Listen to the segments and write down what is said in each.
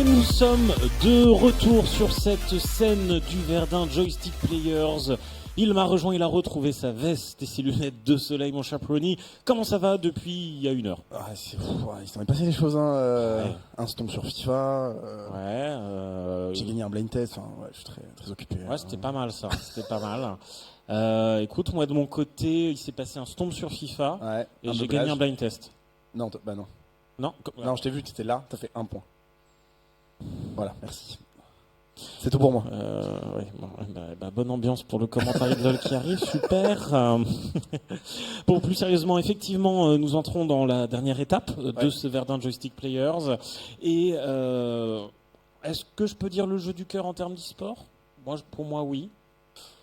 Et nous sommes de retour sur cette scène du Verdun Joystick Players. Il m'a rejoint, il a retrouvé sa veste et ses lunettes de soleil, mon cher Prony. Comment ça va depuis il y a 1 heure? Il s'en est passé des choses, hein. Ouais. Un stomp sur FIFA. J'ai gagné un blind test. Enfin, ouais, je suis très, très occupé. Ouais, c'était pas mal ça. C'était pas mal. Écoute, moi de mon côté, il s'est passé un stomp sur FIFA Ouais, et j'ai gagné un blind test. Non, bah non. Non, Non, je t'ai vu, tu étais là, t'as fait 1 point. Voilà, merci. C'est tout pour moi. Ouais, bon, bonne ambiance pour le commentaire de LOL qui arrive, super. Bon, plus sérieusement, effectivement, nous entrons dans la dernière étape de ce Verdun Joystick Players. Et est-ce que je peux dire le jeu du cœur en termes d'e-sport? Pour moi, oui.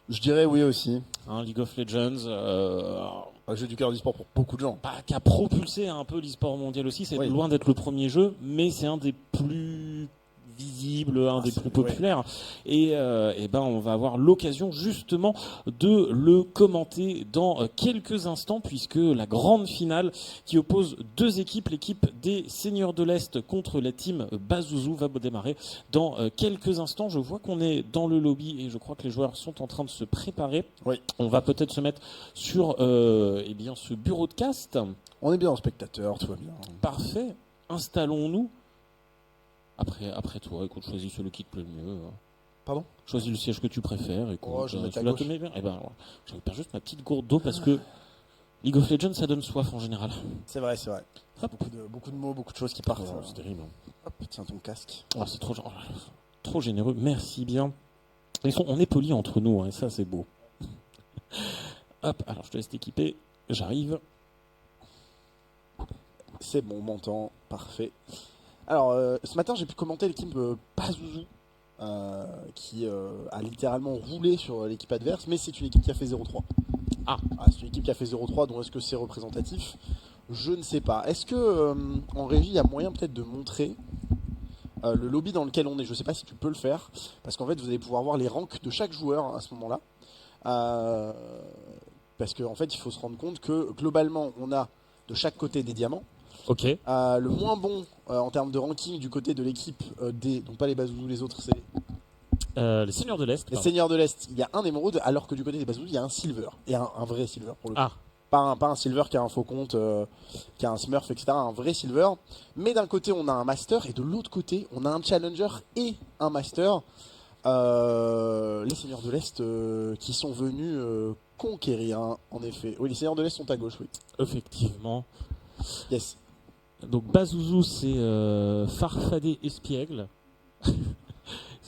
Je dirais oui aussi. Hein, League of Legends, Un jeu du cœur du sport pour beaucoup de gens. qui a propulsé un peu l'e-sport mondial aussi. C'est loin d'être le premier jeu, mais c'est un des plus visible, un des plus populaires, et ben on va avoir l'occasion justement de le commenter dans quelques instants, puisque la grande finale qui oppose 2 équipes, l'équipe des Seigneurs de l'Est contre la team Bazouzou, va démarrer dans quelques instants. Je vois qu'on est dans le lobby et je crois que les joueurs sont en train de se préparer. Oui. On va peut-être se mettre sur eh bien ce bureau de cast. On est bien en spectateur, tout va bien. Parfait. Installons-nous. Après toi, écoute, choisis celui qui te plaît le mieux. Pardon ? Choisis le siège que tu préfères. Écoute, je vais mettre à celui-là gauche. te met bien. Eh ben, ouais. Je récupère juste ma petite gourde d'eau parce que League of Legends, ça donne soif en général. C'est vrai, c'est vrai. Beaucoup de mots, beaucoup de choses qui partent. C'est terrible. Hop, tiens ton casque. Oh, c'est trop généreux. Merci bien. On est polis entre nous, hein, et ça, c'est beau. Hop, alors je te laisse t'équiper. J'arrive. C'est bon, on m'entend. Parfait. Alors, ce matin, j'ai pu commenter l'équipe Bazouzou, qui a littéralement roulé sur l'équipe adverse, mais c'est une équipe qui a fait 0-3. C'est une équipe qui a fait 0-3, donc est-ce que c'est représentatif? Je ne sais pas. Est-ce que en régie, il y a moyen peut-être de montrer le lobby dans lequel on est? Je ne sais pas si tu peux le faire, parce qu'en fait, vous allez pouvoir voir les ranks de chaque joueur à ce moment-là. Parce qu'en fait, il faut se rendre compte que globalement, on a de chaque côté des diamants. Ok. Le moins bon en termes de ranking du côté de l'équipe donc pas les Bazouzous, les autres, c'est les Seigneurs de l'Est. les Seigneurs de l'Est. Il y a un émeraude, alors que du côté des Bazouzous, il y a un silver. Et un vrai silver pour le coup. Pas un silver qui a un faux compte, qui a un smurf, etc. Un vrai silver. Mais d'un côté, on a un master, et de l'autre côté, on a un challenger et un master. Les Seigneurs de l'Est qui sont venus conquérir, hein, en effet. Oui, les Seigneurs de l'Est sont à gauche, oui. Effectivement. Yes. Donc Bazouzou, c'est Farfadé Espiègle.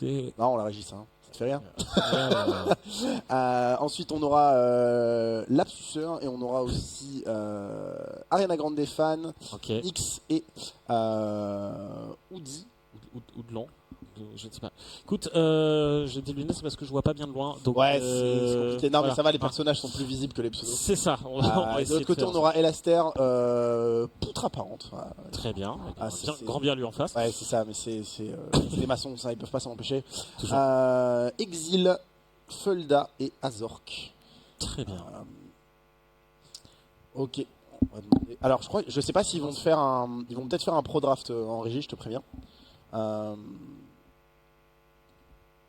Non, on la régisse, hein. Ça te fait rien. Ensuite, on aura Lapsuseur et on aura aussi Ariana Grande Fan, X et Oudi. Oudlan. Je ne sais pas. Écoute, j'ai des lunettes, c'est parce que je vois pas bien de loin. Donc, ouais, c'est compliqué. Non, voilà. mais ça va, les personnages sont plus visibles que les pseudos. C'est ça. De l'autre côté, on aura Elaster, poutre apparente. Très bien. Grand bien lui en face. Ouais, c'est ça, mais c'est des maçons, ça, ils peuvent pas s'en empêcher. Exil, Fulda et Azork. Très bien. Ok. On va demander. Alors, je sais pas s'ils vont ils vont peut-être faire un pro draft en régie, je te préviens.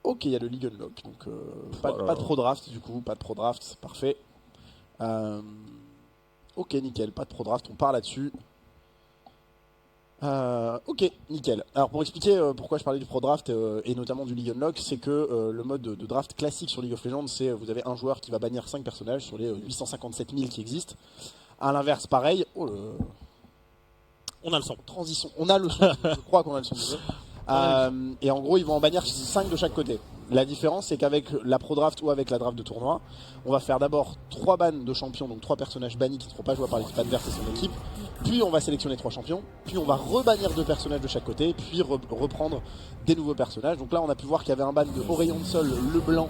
Ok, il y a le League Unlock, donc pas de pro draft du coup, pas de pro draft, c'est parfait. Ok, nickel, pas de pro draft, on part là-dessus. Ok, nickel. Alors pour expliquer pourquoi je parlais du pro draft et notamment du League Unlock, c'est que le mode de draft classique sur League of Legends, c'est vous avez un joueur qui va bannir 5 personnages sur les 857 000 qui existent. À l'inverse, pareil. On a le son. Transition. On a le son. Je crois qu'on a le son du jeu. Et en gros, ils vont en bannir 5 de chaque côté. La différence, c'est qu'avec la pro draft ou avec la draft de tournoi, on va faire d'abord 3 bans de champions, donc 3 personnages bannis qui ne seront pas joués par l'équipe adverse et son équipe. Puis on va sélectionner 3 champions. Puis on va rebannir 2 personnages de chaque côté. Puis reprendre des nouveaux personnages. Donc là, on a pu voir qu'il y avait un ban de Orayon de Sol, Leblanc,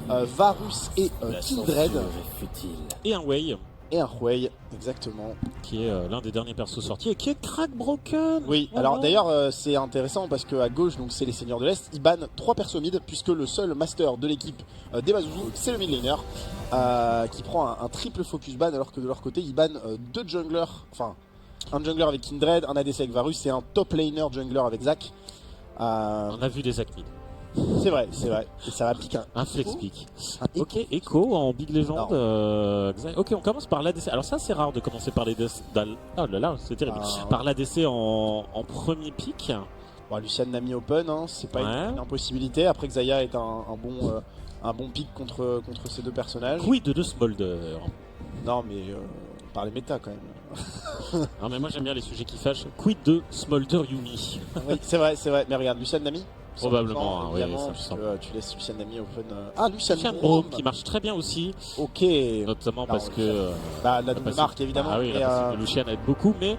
Varus et Kindred. Et un Wei. Et un Huey, exactement. Qui est l'un des derniers persos sortis et qui est Crack Broken. Oui, alors d'ailleurs c'est intéressant parce qu'à gauche, donc c'est les Seigneurs de l'Est, ils bannent 3 persos mid puisque le seul master de l'équipe des Bazouzou, c'est le mid laner qui prend un triple focus ban, alors que de leur côté ils bannent 2 junglers, enfin un jungler avec Kindred, un ADC avec Varus et un top laner jungler avec Zac. On a vu des actes. C'est vrai. Et ça va piquer un flex pick. Ok, Echo en Big Legend. Ok, on commence par l'ADC. Alors ça, c'est rare de commencer par les oh là là, c'est terrible. Par l'ADC en premier pick. Bon, Lucian Nami Open, hein, c'est pas une impossibilité. Après, Xayah est un bon pick contre ces deux personnages. Quid de Smolder. Non, mais par les méta quand même. Non, mais moi j'aime bien les sujets qui fâchent. Quid de Smolder Yumi. Oui, c'est vrai. Mais regarde, Lucian Nami. Probablement, oui, ça tu laisses Lucian Nami Open. Lucian Brome qui marche très bien aussi. Ok. Notamment parce que. La double marque évidemment. Oui, la passive de Lucian aide beaucoup, mais.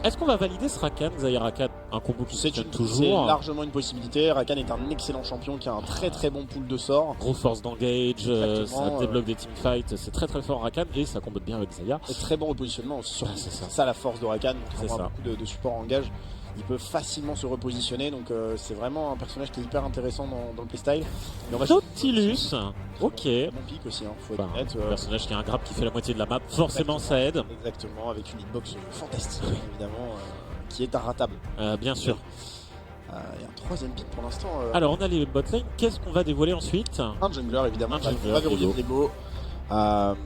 Est-ce qu'on va valider ce Rakan, Xayah Rakan, un combo qui fonctionne toujours? C'est largement une possibilité. Rakan est un excellent champion qui a un très bon pool de sorts. Gros force d'engage, ça débloque des teamfights, c'est très fort Rakan et ça combat bien avec Xayah. Et très bon repositionnement, c'est ça la force de Rakan, contrairement à beaucoup de supports en engage. Il peut facilement se repositionner, donc c'est vraiment un personnage qui est hyper intéressant dans le playstyle. Nautilus, ok. Bon pick aussi, hein, faut être honnête. Un personnage qui a un grab qui fait la moitié de la map, forcément ça aide. Exactement, avec une hitbox fantastique évidemment, qui est inratable. Bien sûr. Il y a un troisième pick pour l'instant. Alors on a les botlane, qu'est-ce qu'on va dévoiler ensuite? Un jungler évidemment, on va verrouiller Viego. Alors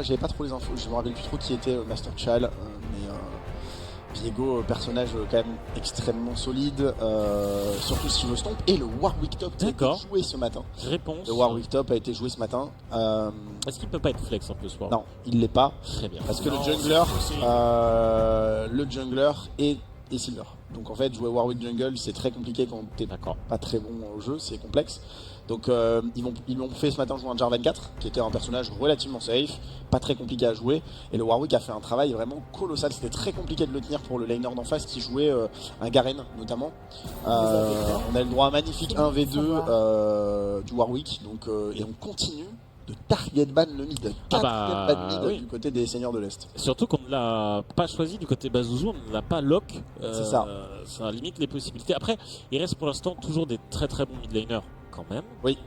j'avais pas trop les infos, je me rappelle plus trop qui était Master Chal, mais Viego, personnage quand même extrêmement solide, surtout si veut stomp. Et le Warwick Top a été joué ce matin. Réponse. Le Warwick Top a été joué ce matin. Est-ce qu'il peut pas être flex un peu ce soir? Non, il l'est pas. Très bien. Parce que le jungler est Silver. Donc en fait, jouer Warwick Jungle, c'est très compliqué quand t'es pas très bon au jeu, c'est complexe. Donc ils m'ont fait ce matin jouer un Jarvan 4 qui était un personnage relativement safe, pas très compliqué à jouer, et le Warwick a fait un travail vraiment colossal. C'était très compliqué de le tenir pour le laner d'en face qui jouait un Garen notamment. On a le droit à un magnifique 1v2 du Warwick, donc, et on continue de target ban le mid, du côté des Seigneurs de l'Est. Surtout qu'on ne l'a pas choisi du côté Bazouzou, on ne l'a pas lock. C'est ça. Ça limite les possibilités. Après, il reste pour l'instant toujours des très bons mid laners quand même. Oui.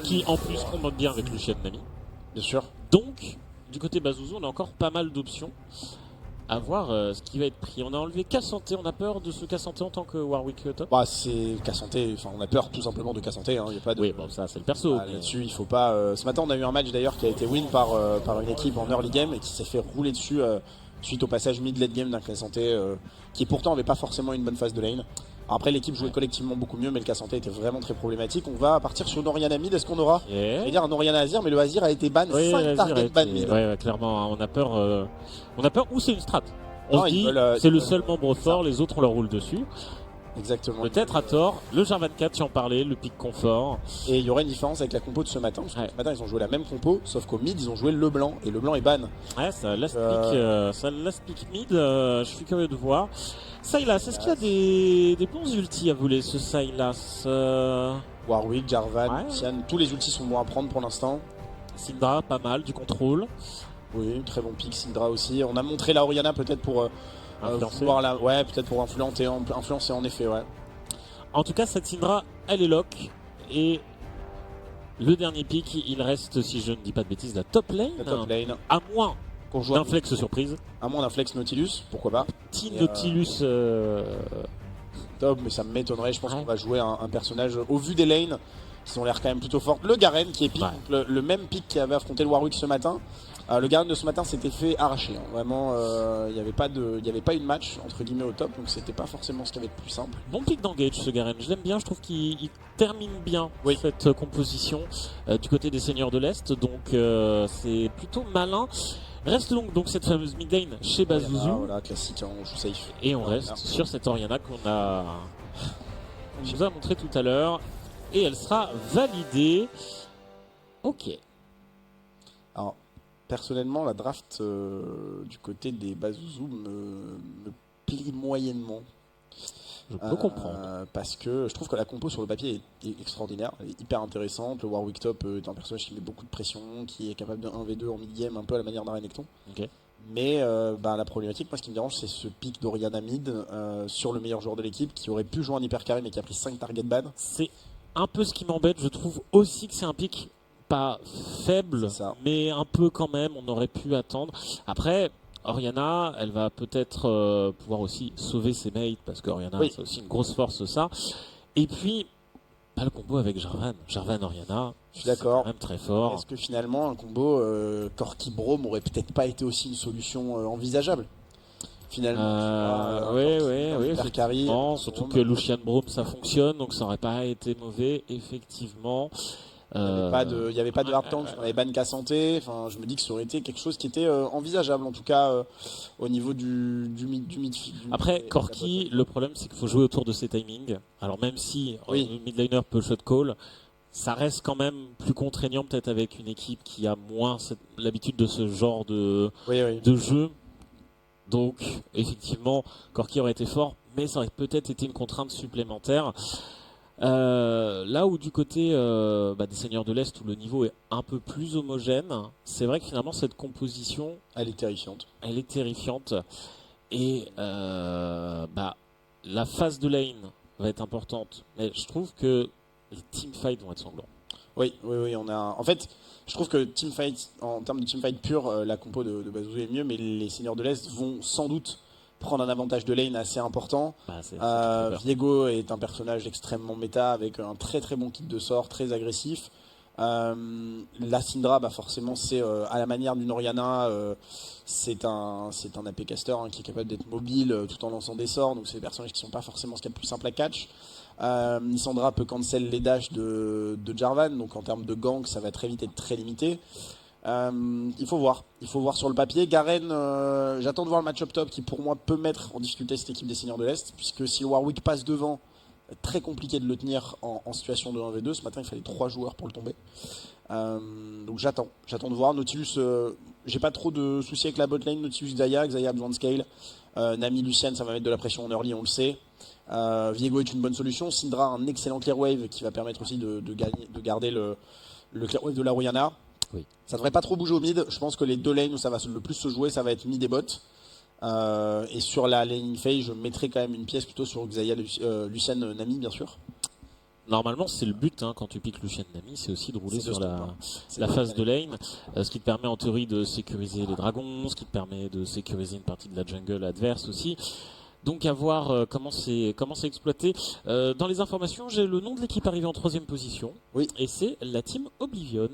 Qui en plus combattent bien avec Lucian Nami. Bien sûr. Donc, du côté Bazouzou, on a encore pas mal d'options. À voir ce qui va être pris. On a enlevé Kassanté, on a peur de ce Kassanté en tant que Warwick top? C'est Kassanté, on a peur tout simplement de Kassanté, hein, y a pas de... Oui, bon, ça c'est le perso. Là-dessus, il faut pas... Ce matin, on a eu un match d'ailleurs qui a été win par une équipe en early game et qui s'est fait rouler dessus suite au passage mid-late game d'un Kassanté qui pourtant avait pas forcément une bonne phase de lane. Après, l'équipe jouait collectivement beaucoup mieux, mais le Kassanté était vraiment très problématique. On va partir sur une Orianna mid. Est-ce qu'on aura je vais dire un Orianna Azir, mais le Azir a été ban, 5 targets ban mid. Ouais, clairement, on a peur ou c'est une strat. On se dit, c'est le seul membre fort, les autres on leur roule dessus. Exactement. Peut-être à tort, le Jarvan 4 si on parlait, le pic confort. Et il y aurait une différence avec la compo de ce matin, parce que ce matin ils ont joué la même compo, sauf qu'au mid ils ont joué le blanc, et le blanc est ban. Ouais, ça last pick mid, je suis curieux de voir. Sylas, est-ce qu'il y a des bons ultis à voler ce Sylas Warwick, Jarvan, Lucian, tous les ultis sont bons à prendre pour l'instant. Syndra, pas mal, du contrôle. Oui, très bon pick, Syndra aussi. On a montré la Orianna peut-être pour peut-être pour influencer en effet, ouais. En tout cas, cette Syndra, elle est lock. Et le dernier pick, il reste, si je ne dis pas de bêtises, la top lane. À moins d'un flex surprise. À moins d'un flex Nautilus, pourquoi pas. Petit Nautilus. Top, mais ça m'étonnerait. Je pense qu'on va jouer un personnage au vu des lanes qui ont l'air quand même plutôt fortes. Le Garen qui est pick, le même pick qui avait affronté le Warwick ce matin. Le Garen de ce matin s'était fait arracher. Hein. Vraiment, il n'y avait pas eu de match entre guillemets au top, donc c'était pas forcément ce qui avait de plus simple. Bon pick d'engage ce Garen, je l'aime bien. Je trouve qu'il termine bien cette composition du côté des Seigneurs de l'Est, donc c'est plutôt malin. Reste donc cette fameuse mid lane chez Bazouzou. Voilà, classique, on joue safe. Et on reste sur cette Orianna qu'on vous a montré tout à l'heure. Et elle sera validée. Ok. Alors, personnellement, la draft du côté des Bazouzou me plie moyennement. Je peux comprendre. Parce que je trouve que la compo sur le papier est extraordinaire, elle est hyper intéressante. Le Warwick Top est un personnage qui met beaucoup de pression, qui est capable de 1v2 en mid-game, un peu à la manière d'un Renekton. Mais la problématique, moi ce qui me dérange, c'est ce pick d'Orianna mid sur le meilleur joueur de l'équipe qui aurait pu jouer en hyper carré mais qui a pris 5 target ban. C'est un peu ce qui m'embête, je trouve aussi que c'est un pick pas faible, mais un peu quand même, on aurait pu attendre. Après, Oriana, elle va peut-être pouvoir aussi sauver ses mates parce qu'Oriana, c'est aussi une grosse force ça. Et puis, le combo avec Jarvan Oriana, je suis d'accord. C'est quand même très fort. Est-ce que finalement un combo Corki Brome aurait peut-être pas été aussi une solution envisageable? Finalement, oui, effectivement. Surtout que Lucian Brome ça fonctionne, donc ça aurait pas été mauvais, effectivement. Il n'y avait pas de hard tank, on avait ban qu'à santé. Enfin, je me dis que ça aurait été quelque chose qui était envisageable, en tout cas au niveau du mid. Après, Corki, le problème c'est qu'il faut jouer autour de ses timings. Alors même si le midliner peut shot call, ça reste quand même plus contraignant peut-être avec une équipe qui a moins l'habitude de ce genre de jeu. Donc, effectivement, Corki aurait été fort, mais ça aurait peut-être été une contrainte supplémentaire. Là où du côté des Seigneurs de l'Est, où le niveau est un peu plus homogène, c'est vrai que finalement cette composition... Elle est terrifiante. Et la phase de lane va être importante. Mais je trouve que les teamfights vont être sanglants. Oui, en fait, je trouve que teamfight, en termes de teamfight pur, la compo de Bazouzou est mieux, mais les Seigneurs de l'Est vont sans doute prendre un avantage de lane assez important. Viego est un personnage extrêmement méta avec un très très bon kit de sort, très agressif. La Syndra, forcément, c'est à la manière d'une Oriana, c'est un AP caster qui est capable d'être mobile tout en lançant des sorts, donc c'est des personnages qui sont pas forcément ce qu'il y a de plus simple à catch. Lissandra peut cancel les dashs de Jarvan, donc en termes de gank, ça va très vite être très limité. Il faut voir sur le papier. Garen, j'attends de voir le match-up top qui pour moi peut mettre en difficulté cette équipe des Seigneurs de l'Est, puisque si le Warwick passe devant, très compliqué de le tenir en situation de 1v2. Ce matin il fallait 3 joueurs pour le tomber. Donc j'attends de voir. Nautilus, j'ai pas trop de soucis avec la botlane. Nautilus, Xayah a besoin de scale. Nami, Lucian, ça va mettre de la pression en early, on le sait. Viego est une bonne solution. Syndra, un excellent clear wave qui va permettre aussi de garder le clear wave de la Oriana. Oui. Ça devrait pas trop bouger au mid. Je pense que les deux lanes où ça va le plus se jouer, ça va être mid et bot. Et sur la lane phase, je mettrai quand même une pièce plutôt sur Xayah, Lucian, Nami, bien sûr. Normalement, c'est le but quand tu piques Lucian Nami, c'est aussi de rouler sur la phase de lane, ce qui te permet en théorie de sécuriser les dragons, ce qui te permet de sécuriser une partie de la jungle adverse aussi. Donc à voir comment c'est exploité. Dans les informations, j'ai le nom de l'équipe arrivée en 3ème position. Oui. Et c'est la team Oblivion.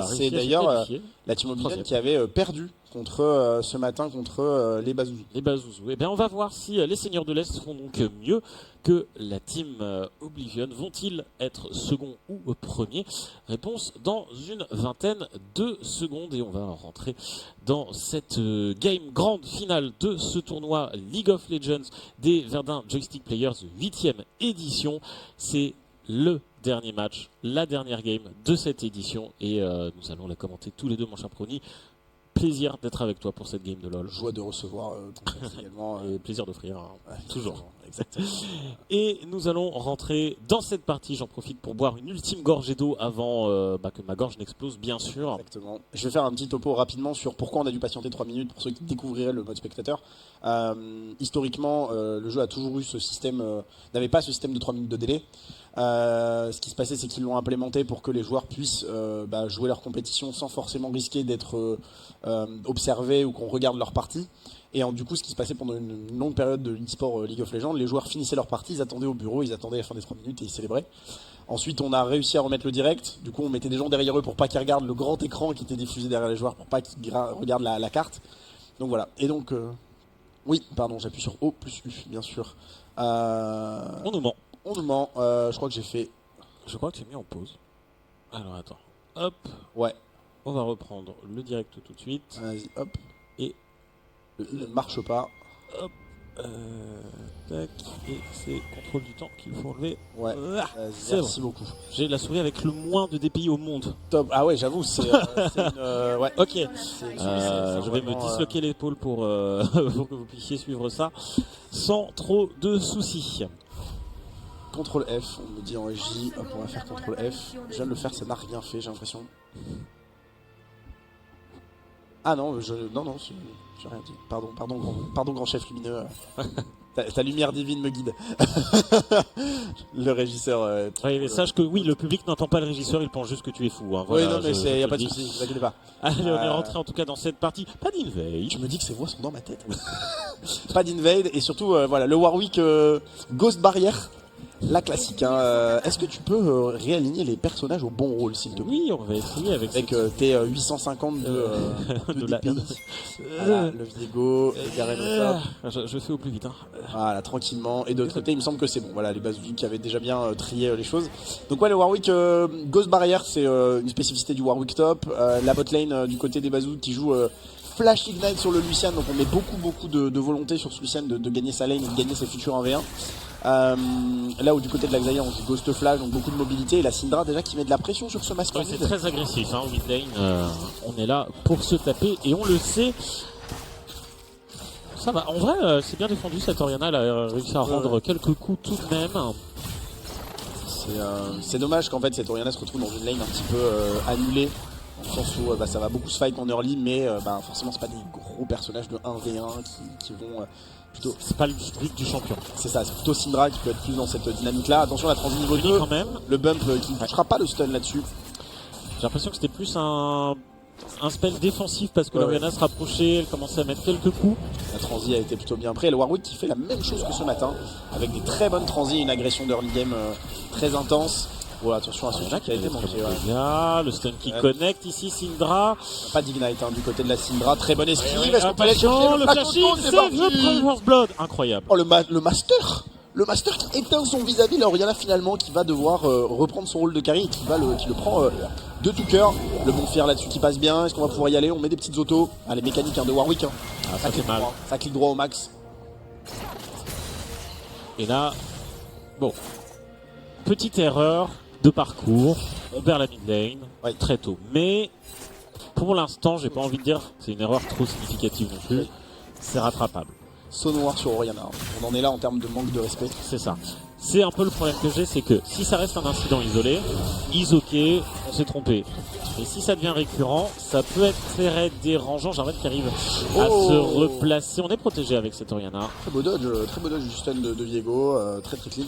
C'est d'ailleurs la team Oblivion qui avait perdu ce matin contre les Bazouzou. Les Bazouzou. Eh bien, on va voir si les Seigneurs de l'Est font donc mieux que la team Oblivion. Vont-ils être second ou premier? Réponse dans une vingtaine de secondes. Et on va rentrer dans cette grande finale de ce tournoi League of Legends des Verdun Joystick Players 8ème édition. C'est le dernier match, la dernière game de cette édition. Et nous allons la commenter tous les deux, mon cher Prony. Plaisir d'être avec toi pour cette game de LoL. Joie de recevoir également. Et plaisir d'offrir, toujours. Exactement. Et nous allons rentrer dans cette partie. J'en profite pour boire une ultime gorgée d'eau avant que ma gorge n'explose, bien sûr. Exactement. Je vais faire un petit topo rapidement sur pourquoi on a dû patienter 3 minutes pour ceux qui découvriraient le mode spectateur. Historiquement, le jeu a toujours eu ce système, n'avait pas ce système de 3 minutes de délai. Ce qui se passait, c'est qu'ils l'ont implémenté pour que les joueurs puissent jouer leur compétition sans forcément risquer d'être observés ou qu'on regarde leur partie. Et du coup, ce qui se passait pendant une longue période de e-sport League of Legends, les joueurs finissaient leur partie, ils attendaient au bureau, ils attendaient la fin des 3 minutes et ils célébraient. Ensuite, on a réussi à remettre le direct. Du coup, on mettait des gens derrière eux pour pas qu'ils regardent le grand écran qui était diffusé derrière les joueurs, pour pas qu'ils regardent la carte. Donc voilà. Et donc, oui, pardon, j'appuie sur O plus U, bien sûr. On nous ment. Je crois que j'ai fait. Je crois que j'ai mis en pause. Alors attends. Hop. Ouais. On va reprendre le direct tout de suite. Vas-y, hop. Et il ne marche pas. Hop. Tac. Et c'est contrôle du temps qu'il faut enlever. Ouais. Merci beaucoup. J'ai la souris avec le moins de DPI au monde. Top. Ah ouais, j'avoue, c'est une. Ouais. Ok. Je vais me disloquer l'épaule pour que vous puissiez suivre ça sans trop de soucis. CTRL F, on me dit en régie, hop, on va faire CTRL F. Je viens de le faire, ça n'a rien fait, j'ai l'impression. Ah non, non, j'ai rien dit. Pardon, grand chef lumineux. Ta lumière divine me guide. Le régisseur. Oui, mais sache que oui, le public n'entend pas le régisseur, il pense juste que tu es fou. Hein. Voilà, Voilà, oui, non, mais il n'y a pas de souci, ne vous inquiétez pas. Allez, on est rentré en tout cas dans cette partie. Pas d'invade. Tu me dis que ces voix sont dans ma tête. Pas d'invade, et surtout, voilà, le Warwick Ghost Barrier. La classique, hein. Est-ce que tu peux réaligner les personnages au bon rôle, s'il te plaît? Oui, on va essayer avec tes 850 de DPI. Voilà, le Viego, le Garen au top. Je fais au plus vite. Hein. Voilà, tranquillement. Et de l'autre côté, il me semble que c'est bon. Voilà, les Bazooki qui avaient déjà bien trié les choses. Donc ouais, le Warwick Ghost Barrier, c'est une spécificité du Warwick top. La botlane du côté des Bazooki qui joue Flash Ignite sur le Lucian. Donc on met beaucoup de volonté sur ce Lucian de gagner sa lane et de gagner ses futurs 1v1. Là où du côté de la Xayah on joue Ghost Flash, donc beaucoup de mobilité, et la Syndra déjà qui met de la pression sur ce masque. Ouais, c'est très agressif, hein, mid lane, on est là pour se taper et on le sait. Ça va, en vrai c'est bien défendu, cette Orianna, elle a réussi à rendre quelques coups tout de même. C'est dommage qu'en fait cette Orianna se retrouve dans une lane un petit peu annulée. Dans le sens où ça va beaucoup se fight en early, mais forcément c'est pas des gros personnages de 1v1 qui vont plutôt... C'est pas le but du champion. C'est ça, c'est plutôt Syndra qui peut être plus dans cette dynamique là. Attention, la transition niveau 2, quand même. Le bump qui ne touchera pas le stun là-dessus. J'ai l'impression que c'était plus un spell défensif parce que l'Orianna se rapprochait, elle commençait à mettre quelques coups. La transi a été plutôt bien pris. Et le Warwick qui fait la même chose que ce matin, avec des très bonnes transis, une agression d'early game très intense. Oh, attention à ce jeu qui a été manqué. Le stun qui connecte ici, Syndra. Pas d'ignite du côté de la Syndra. Très bonne esquive. Est-ce qu'on peut aller chercher le flashing? C'est le First Blood. Incroyable. Oh, le master. Le master qui éteint son vis-à-vis. L'Orianna finalement qui va devoir reprendre son rôle de carry et qui le prend de tout cœur. Le bon fier là-dessus qui passe bien. Est-ce qu'on va pouvoir y aller? On met des petites autos. Ah, les mécaniques de Warwick. Hein. Ah, ça fait mal. Ça clique droit au max. Et là, bon, petite erreur de parcours, on perd la mid lane très tôt. Mais pour l'instant, j'ai pas envie de dire que c'est une erreur trop significative non plus. C'est rattrapable. Saut noir sur Orianna. On en est là en termes de manque de respect. C'est ça. C'est un peu le problème que j'ai, c'est que si ça reste un incident isolé, ok, on s'est trompé. Et si ça devient récurrent, ça peut être très dérangeant. J'arrête qui arrive à se replacer. On est protégé avec cette Orianna. Très beau dodge du stun de Viego, très clean.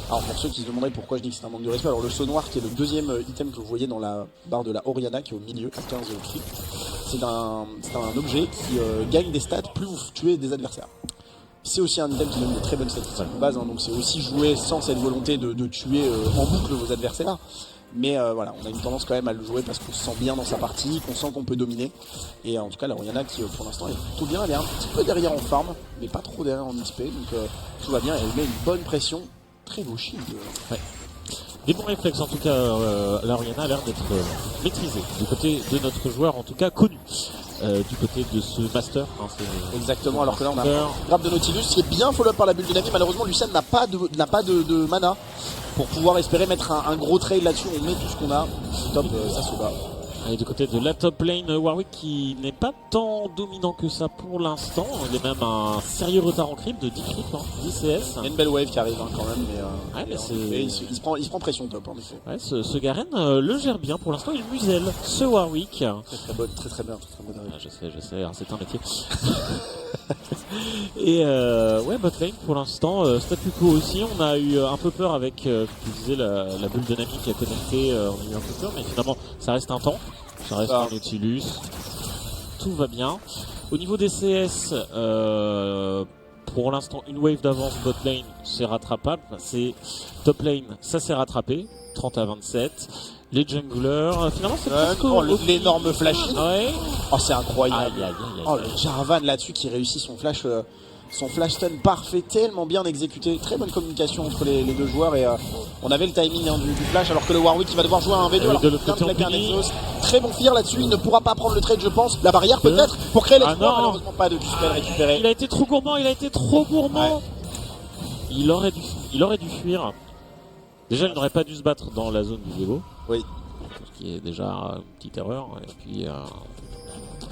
Alors pour ceux qui se demanderaient pourquoi je dis que c'est un manque de respect, alors le saut noir qui est le deuxième item que vous voyez dans la barre de la Orianna qui est au milieu à 15 clics. C'est un objet qui gagne des stats plus vous tuez des adversaires. C'est aussi un item qui donne de très bonnes statistiques de base, hein, donc c'est aussi jouer sans cette volonté de tuer en boucle vos adversaires. Mais voilà, on a une tendance quand même à le jouer parce qu'on se sent bien dans sa partie, qu'on sent qu'on peut dominer. Et en tout cas, la Orianna qui pour l'instant est plutôt bien, elle est un petit peu derrière en farm, mais pas trop derrière en XP, donc tout va bien, elle met une bonne pression. Très beau shield. Ouais. Des bons réflexes en tout cas, la Orianna a l'air d'être maîtrisée du côté de notre joueur, en tout cas connu. Du côté de ce master. Hein, exactement, alors que là on a un grab de Nautilus qui est bien follow-up par la bulle dynamique. Malheureusement Lucian n'a pas de mana pour pouvoir espérer mettre un gros trail là-dessus. On met tout ce qu'on a. Top, ça se bat. Et du côté de la top lane, Warwick qui n'est pas tant dominant que ça pour l'instant. Il est même un sérieux retard en creep de 10 creep, 10 CS. Il y a une belle wave qui arrive quand même, mais, il se prend pression top en effet. Ouais, ce Garen le gère bien pour l'instant, il muselle ce Warwick. Très bonne. Je sais, c'est un métier. Et botlane pour l'instant, statu quo aussi. On a eu un peu peur avec, tu disais, la bulle dynamique qui a connecté. On a eu un peu peur, mais finalement, ça reste un temps. Ça reste un Nautilus. Tout va bien. Au niveau des CS, pour l'instant, une wave d'avance botlane, c'est rattrapable. C'est top lane, ça s'est rattrapé. 30 à 27. Les junglers, finalement c'est l'énorme flash. Ouais. Oh, c'est incroyable. Aïe. Oh, le Jarvan là-dessus qui réussit son flash stun parfait, tellement bien exécuté. Très bonne communication entre les deux joueurs et on avait le timing du flash alors que le Warwick qui va devoir jouer un V2 alors qu'il vient de claquer un exhaust. Très bon fear là-dessus, il ne pourra pas prendre le trade je pense. La barrière peut-être pour créer l'exploit, malheureusement pas de spell récupéré. Il a été trop gourmand, Ouais. Il aurait dû fuir. Déjà, il n'aurait pas dû se battre dans la zone du Viego. Oui. Ce qui est déjà une petite erreur. Et puis,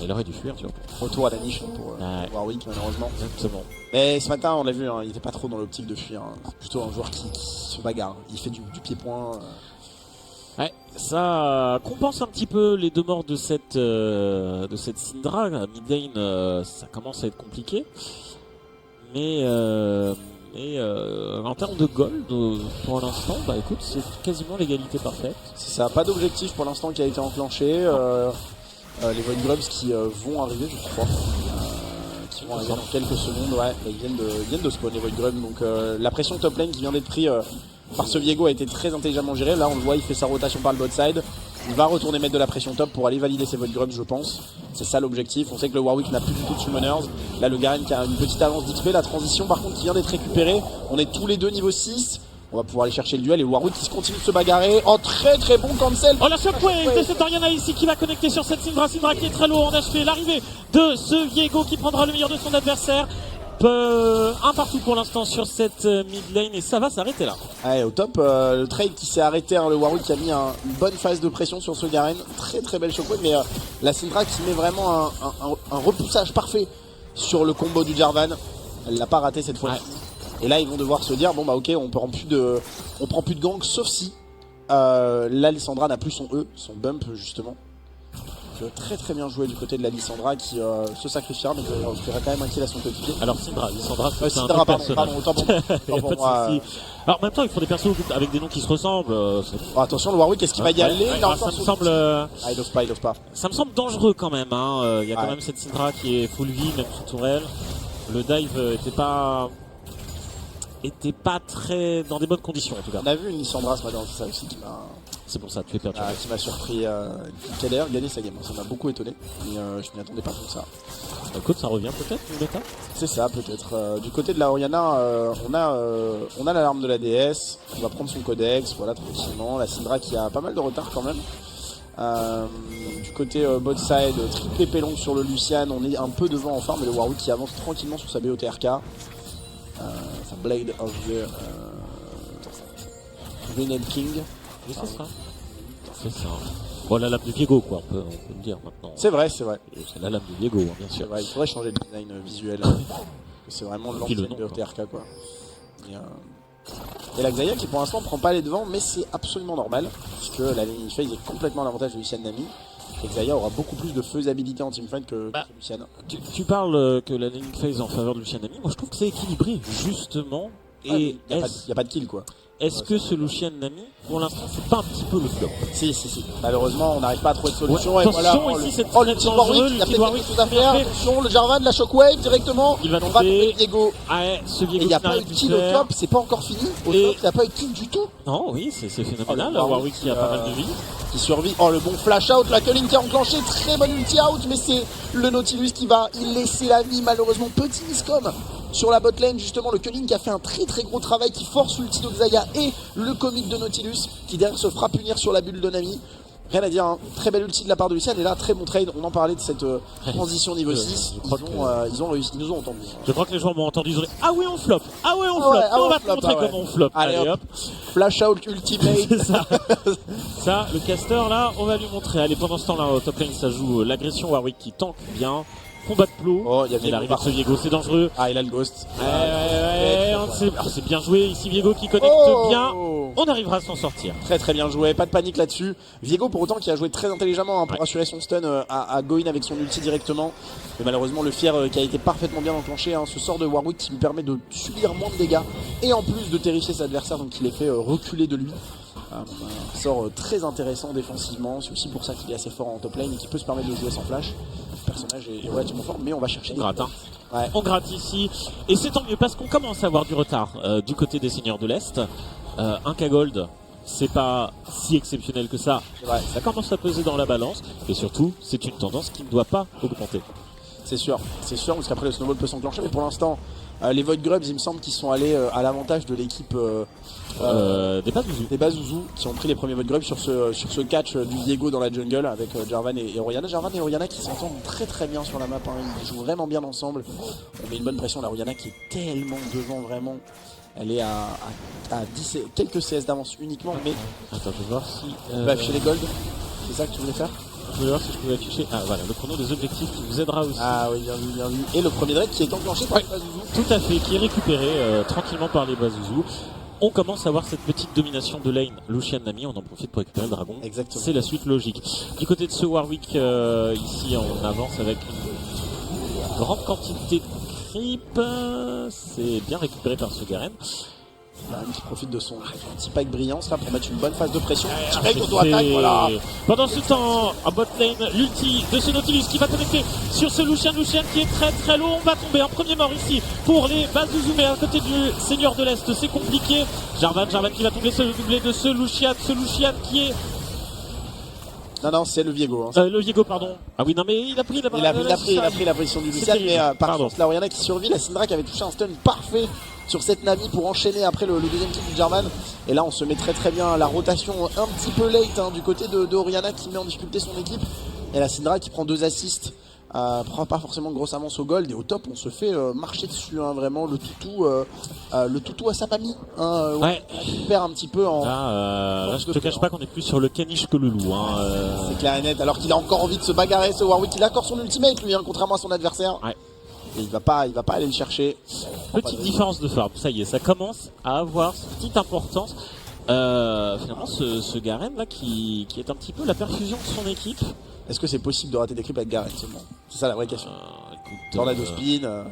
il aurait dû fuir, surtout. Retour à la niche pour Warwick, malheureusement. Exactement. Mais ce matin, on l'a vu, il n'était pas trop dans l'optique de fuir. C'est plutôt un joueur qui se bagarre. Il fait du pied-point. Ouais, ça compense un petit peu les deux morts de cette Syndra. Mid lane, ça commence à être compliqué. Mais en termes de gold, pour l'instant, bah écoute, c'est quasiment l'égalité parfaite. C'est ça, pas d'objectif pour l'instant qui a été enclenché. Les Void Grubs qui vont arriver, je crois. Qui vont arriver dans quelques secondes, ouais. Ils viennent de spawn les Void Grubs. Donc la pression top lane qui vient d'être prise par ce Viego a été très intelligemment gérée. Là on le voit, il fait sa rotation par le bot side. Il va retourner mettre de la pression top pour aller valider ses Void Grubs, je pense. C'est ça l'objectif. On sait que le Warwick n'a plus du tout de summoners. Là le Garen qui a une petite avance d'XP. La transition par contre qui vient d'être récupérée. On est tous les deux niveau 6. On va pouvoir aller chercher le duel et le Warwick qui continue de se bagarrer. Oh, très très bon cancel. Oh, la shockwave de cette Orianna ici qui va connecter sur cette Syndra. Syndra qui est très lourd en HP. L'arrivée de ce Viego qui prendra le meilleur de son adversaire. Un partout pour l'instant sur cette mid lane et ça va s'arrêter là. Allez, au top, le trade qui s'est arrêté, hein, le Warwick qui a mis une bonne phase de pression sur ce Garen. Très très belle shockwave, mais la Syndra qui met vraiment un repoussage parfait sur le combo du Jarvan. Elle l'a pas raté cette fois. Ouais. Et là ils vont devoir se dire bon bah ok on prend plus de gank sauf si là Lissandra n'a plus son E, son bump justement. Donc, très très bien joué du côté de la Lissandra qui se sacrifiera mais qui ferait quand même un kill à son coéquipier. Alors Lissandra c'est un autre personnage. Pardon, autant pour moi. Alors en même temps il faut des persos avec des noms qui se ressemblent. Attention le Warwick est-ce qu'il va y aller? Ça me semble il dose pas. Ça me semble dangereux quand même hein. Il y a quand même cette Syndra qui est full vie même sous tourelle. Le dive était pas très dans des bonnes conditions en tout cas. On a vu une Lissandra ce matin, c'est ça aussi qui m'a... C'est pour ça, tu es perturbé. Qui m'a surpris, qui a d'ailleurs gagné sa game, ça m'a beaucoup étonné, mais je m'y attendais pas comme ça. Écoute, ça revient peut-être une méta. C'est ça peut-être. Du côté de la Orianna, on a l'alarme de la DS, on va prendre son codex, voilà tranquillement. La Syndra qui a pas mal de retard quand même. Du côté bot side, triple épée longue sur le Lucian, on est un peu devant en farm, mais le Warwick qui avance tranquillement sur sa BOTRK. Sa Blade of the Rened King. Oui, c'est ça. C'est ça. Bon, la lame de Viego, quoi, on peut le dire maintenant. C'est vrai. C'est la lame de Viego, hein, bien sûr. Vrai, il faudrait changer le design visuel. C'est vraiment l'ancienne BOTRK, quoi. Et la Xayah qui pour l'instant prend pas les devants, mais c'est absolument normal, puisque la ligne phase est complètement à l'avantage de Lucian Nami. Et Xayah aura beaucoup plus de faisabilité en teamfight que Lucian. Tu parles que la laning phase en faveur de Lucian Nami, moi je trouve que c'est équilibré, justement. Et il n'y a pas de kill quoi. Est-ce que ce Lucian Nami, pour l'instant, c'est pas un petit peu le flop? Si. Malheureusement, on n'arrive pas à trouver de solution. Ouais, et attention, voilà, ici, c'est le petit Warwick, il y a peut-être quelque chose à faire. Attention, le Jarvan, la shockwave directement. Il va tomber. Viego. Ouais, ce Viego. Et il n'y a pas eu de kill au top, c'est pas encore fini. Au top, il n'y a pas eu de kill du tout. Non, oui, c'est phénoménal. Warwick qui a pas mal de vie. Qui survit. Oh, le bon flash out, la Culling qui a enclenché. Très bonne ulti out, mais c'est le Nautilus qui va y laisser la vie, malheureusement. Petit miscom sur la botlane, justement, le Culling qui a fait un très très gros travail, qui force l'ulti de Xayah et le commit de Nautilus, qui derrière se fera punir sur la bulle de Nami. Rien à dire, hein. Très belle ulti de la part de Lucian, et là, très bon trade. On en parlait de cette transition niveau 6. Ils ont réussi, ils nous ont entendu. Je crois que les joueurs m'ont entendu, ils ont dit ah oui, on flop, on va te montrer comment on flop. Allez hop, flash out ultimate. C'est ça. Ça, le caster là, on va lui montrer. Allez, pendant ce temps là, au top lane, ça joue l'agression Warwick qui tank bien. Combat de plot. Oh, il y a l'arrivée de ce Viego, c'est dangereux. Ah, il a le ghost. C'est bien joué. Ici, Viego qui connecte bien. On arrivera à s'en sortir. Très très bien joué, pas de panique là-dessus. Viego pour autant qui a joué très intelligemment pour assurer son stun à Goin avec son ulti directement. Mais malheureusement le Fear qui a été parfaitement bien enclenché, ce sort de Warwick qui lui permet de subir moins de dégâts et en plus de terrifier ses adversaires, donc il les fait reculer de lui. Un sort très intéressant défensivement, c'est aussi pour ça qu'il est assez fort en top lane et qu'il peut se permettre de jouer sans flash. Le personnage est relativement fort, mais on va chercher des gratte. On gratte ici, et c'est tant mieux parce qu'on commence à avoir du retard du côté des Seigneurs de l'Est. Un K-Gold, c'est pas si exceptionnel que ça. Ça commence à peser dans la balance, et surtout, c'est une tendance qui ne doit pas augmenter. C'est sûr, parce qu'après le snowball peut s'enclencher, mais pour l'instant, les Void Grubs, il me semble qu'ils sont allés à l'avantage de l'équipe des Bazouzou, qui ont pris les premiers Void Grubs sur ce catch du Viego dans la jungle avec Jarvan et Orianna. Jarvan et Orianna qui s'entendent très très bien sur la map, ils jouent vraiment bien ensemble. On met une bonne pression, la Orianna qui est tellement devant vraiment. Elle est à 10, quelques CS d'avance uniquement, mais... Attends, je vais voir si... Tu vas afficher les golds, c'est ça que tu voulais faire? Je voulais voir si je pouvais afficher... Ah voilà, le chrono des objectifs qui vous aidera aussi. Ah oui, bien vu. Et le premier raid qui est enclenché par les Bazouzou. Tout à fait, qui est récupéré tranquillement par les Bazouzou. On commence à voir cette petite domination de lane. Lucian Nami, on en profite pour récupérer le dragon. Exactement. C'est la suite logique. Du côté de ce Warwick, ici on avance avec une grande quantité de creep. C'est bien récupéré par ce Garen. Qui profite de son petit pack brillance là pour mettre une bonne phase de pression. Direct auto-attaque, voilà. Pendant ce temps, en bot lane, l'ulti de ce Nautilus qui va connecter sur ce Lucian qui est très très low. On va tomber. Un premier mort ici pour les Bazouzou, mais à côté du Seigneur de l'Est, c'est compliqué. Jarvan qui va tomber, se doubler de ce Lucian qui est... Non, c'est le Viego. Hein. Le Viego, pardon. Ah oui, non, mais il a pris la position du Lucian, mais par contre, la Orianna qui survit, la Syndra qui avait touché un stun parfait sur cette Nami pour enchaîner après le deuxième kill du Jarvan. Et là, on se met très bien la rotation un petit peu late hein, du côté de Orianna qui met en difficulté son équipe. Et la Syndra qui prend 2 assists. Prend pas forcément de grosse avance au gold et au top on se fait marcher dessus hein, vraiment le toutou à sa mamie hein, ouais. On perd un petit peu en là je te cache pas qu'on est plus sur le caniche que le loup hein, c'est clair et net alors qu'il a encore envie de se bagarrer ce Warwick. Il a encore son ultimate lui hein, contrairement à son adversaire ouais. Et il va pas aller le chercher. Petite différence de farm, ça y est, ça commence à avoir petite importance. Finalement ce Garen là qui est un petit peu la perfusion de son équipe. Est-ce que c'est possible de rater des creeps avec Garen seulement? C'est ça la vraie question. Tornado spin,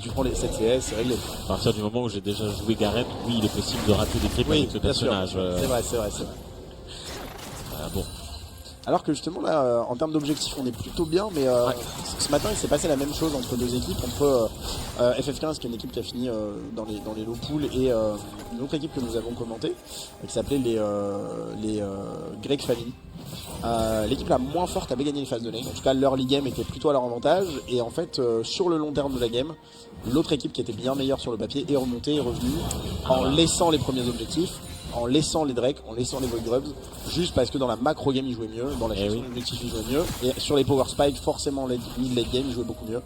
tu prends les 7 CS, c'est réglé. À partir du moment où j'ai déjà joué Garen, oui, il est possible de rater des creeps avec ce personnage. C'est vrai. Bon. Alors que justement là, en termes d'objectifs, on est plutôt bien, mais ce matin il s'est passé la même chose entre deux équipes, entre FF15 qui est une équipe qui a fini dans les low pools et une autre équipe que nous avons commentée, qui s'appelait les Greg Family. L'équipe la moins forte avait gagné les phases de lane, en tout cas leur league game était plutôt à leur avantage, et en fait sur le long terme de la game, l'autre équipe qui était bien meilleure sur le papier est remontée, est revenue, en laissant les premiers objectifs, en laissant les Drake, en laissant les Void Grubs, juste parce que dans la macro game ils jouaient mieux, dans la gestion d'objectifs ils jouaient mieux, et sur les Power Spike forcément mid-late game ils jouaient beaucoup mieux.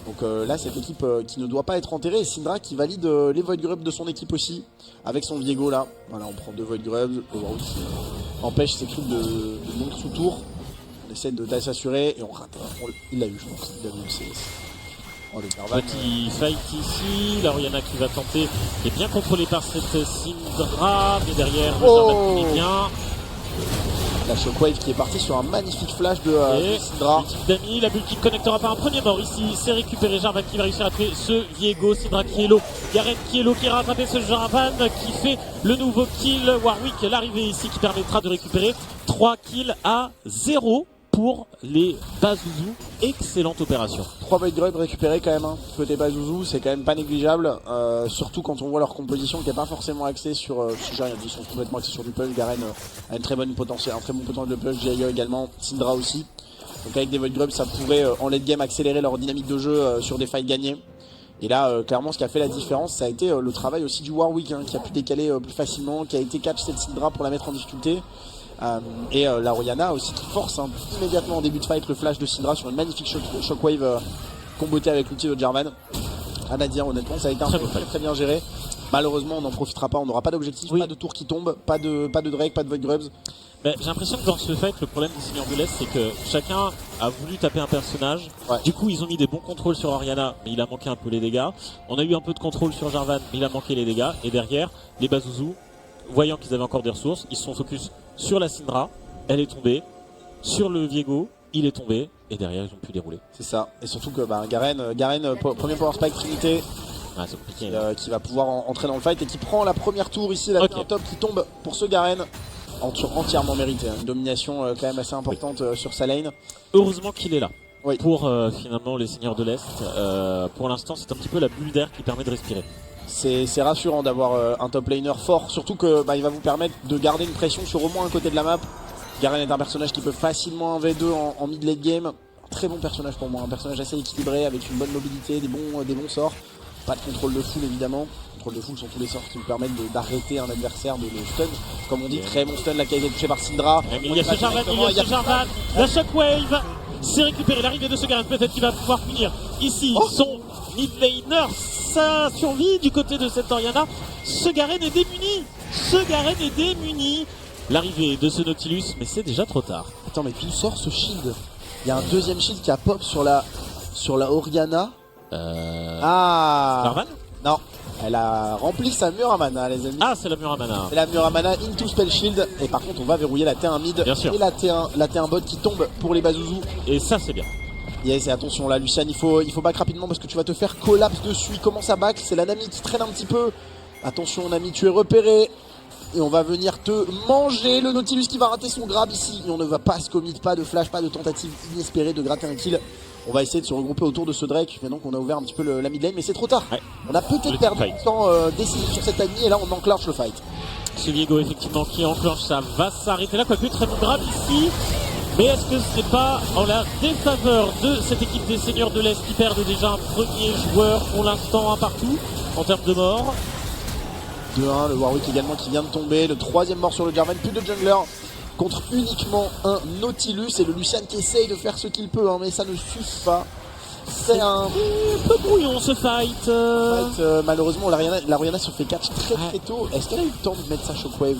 Donc là cette équipe qui ne doit pas être enterrée, et Syndra qui valide les Void Grubs de son équipe aussi, avec son Viego là, voilà on prend 2 Void Grubs, Overwatch empêche ses creeps de monter sous tour, on essaie de s'assurer et on rate, il l'a eu je pense, il l'a eu, Petit fight ici, la Orianna qui va tenter, qui est bien contrôlée par cette Syndra, mais derrière le Jarvan qui est bien. La Shockwave qui est partie sur un magnifique flash de Syndra. Dami, la bulle qui connectera par un premier mort ici, c'est récupéré, Jarvan qui va réussir à tuer ce Viego, Syndra qui est low, Garen qui est low, qui a rattrapé ce Jarvan qui fait le nouveau kill, Warwick l'arrivée ici qui permettra de récupérer 3 kills à 0. Pour les Bazouzou, excellente opération. 3 Void Grubs récupérés quand même, hein. Côté Bazouzou, c'est quand même pas négligeable, surtout quand on voit leur composition qui est pas forcément axée sur, j'ai rien dit, ils sont complètement axés sur du push. Garen a une très bonne potentiel, un très bon potentiel de push, Jaeger également, Syndra aussi. Donc avec des Void Grubs, ça pourrait en late game accélérer leur dynamique de jeu sur des fights gagnés. Et là, clairement, ce qui a fait la différence, ça a été le travail aussi du Warwick, hein, qui a pu décaler plus facilement, qui a été catch cette Syndra pour la mettre en difficulté. Et la Orianna aussi qui force immédiatement en début de fight le flash de Syndra sur une magnifique shockwave combotée avec l'outil de Jarvan. Rien à dire honnêtement, ça a été un très bien géré. Malheureusement on n'en profitera pas, on n'aura pas d'objectif, pas de tour qui tombe, pas de Drake, pas de Void Grubs. J'ai l'impression que dans ce fight le problème des Seigneurs de l'Est c'est que chacun a voulu taper un personnage. Du coup ils ont mis des bons contrôles sur Orianna mais il a manqué un peu les dégâts. On a eu un peu de contrôle sur Jarvan mais il a manqué les dégâts. Et derrière les Bazouzou, voyant qu'ils avaient encore des ressources, ils se sont focus sur la Syndra, elle est tombée, sur le Viego, il est tombé, et derrière ils ont pu dérouler. C'est ça, et surtout que Garen premier Power Spike Trinité, c'est compliqué, qui va pouvoir entrer dans le fight et qui prend la première tour ici, la top qui tombe pour ce Garen, entièrement mérité, hein. Une domination quand même assez importante sur sa lane. Heureusement qu'il est là. Pour finalement les Seigneurs de l'Est, pour l'instant c'est un petit peu la bulle d'air qui permet de respirer. C'est rassurant d'avoir un top laner fort, surtout que il va vous permettre de garder une pression sur au moins un côté de la map. Garen est un personnage qui peut facilement 1v2 en mid-late game. Très bon personnage pour moi, un personnage assez équilibré avec une bonne mobilité, des bons sorts. Pas de contrôle de full évidemment. Contrôle de full sont tous les sorts qui vous permettent d'arrêter un adversaire, de le stun. Comme on dit, très bon stun là qui a été touché par Syndra. Il y a ce Jarvan, la shockwave, c'est récupéré, l'arrivée de ce Garen, peut-être qu'il va pouvoir finir ici son mid-laner. Sa survie du côté de cette Orianna. Ce Garen est démuni. L'arrivée de ce Nautilus, mais c'est déjà trop tard. Attends, mais d'où sort ce shield? Il y a un deuxième shield qui a pop sur la Orianna. Jarvan? Non, elle a rempli sa Muramana, les amis. Ah, c'est la Muramana. C'est la Muramana into spell shield. Et par contre, on va verrouiller la T1 mid. Bien sûr. Et la T1 bot qui tombe pour les Bazouzou. Et ça, c'est bien. Yes, et attention là, Lucian, il faut back rapidement parce que tu vas te faire collapse dessus. Il commence à back, c'est la Nami qui traîne un petit peu. Attention Nami, tu es repéré. Et on va venir te manger. Le Nautilus qui va rater son grab ici. Et on ne va pas se commit, pas de flash, pas de tentative inespérée de gratter un kill. On va essayer de se regrouper autour de ce Drake. Mais donc on a ouvert un petit peu la mid lane, mais c'est trop tard. Ouais. On a peut-être perdu du temps décisif sur cette ennemie et là on enclenche le fight. C'est Viego effectivement qui enclenche, ça va s'arrêter là. Quoique très bon grab ici. Mais est-ce que ce n'est pas en la défaveur de cette équipe des Seigneurs de l'Est qui perdent déjà un premier joueur pour l'instant, un partout en termes de mort. 2-1, le Warwick également qui vient de tomber, le troisième mort sur le Jarvan, plus de jungler contre uniquement un Nautilus et le Lucian qui essaye de faire ce qu'il peut, hein, mais ça ne suffit pas. C'est un peu brouillon ce fight. Malheureusement la Orianna se fait catch très tôt. Est-ce qu'elle a eu le temps de mettre sa shockwave?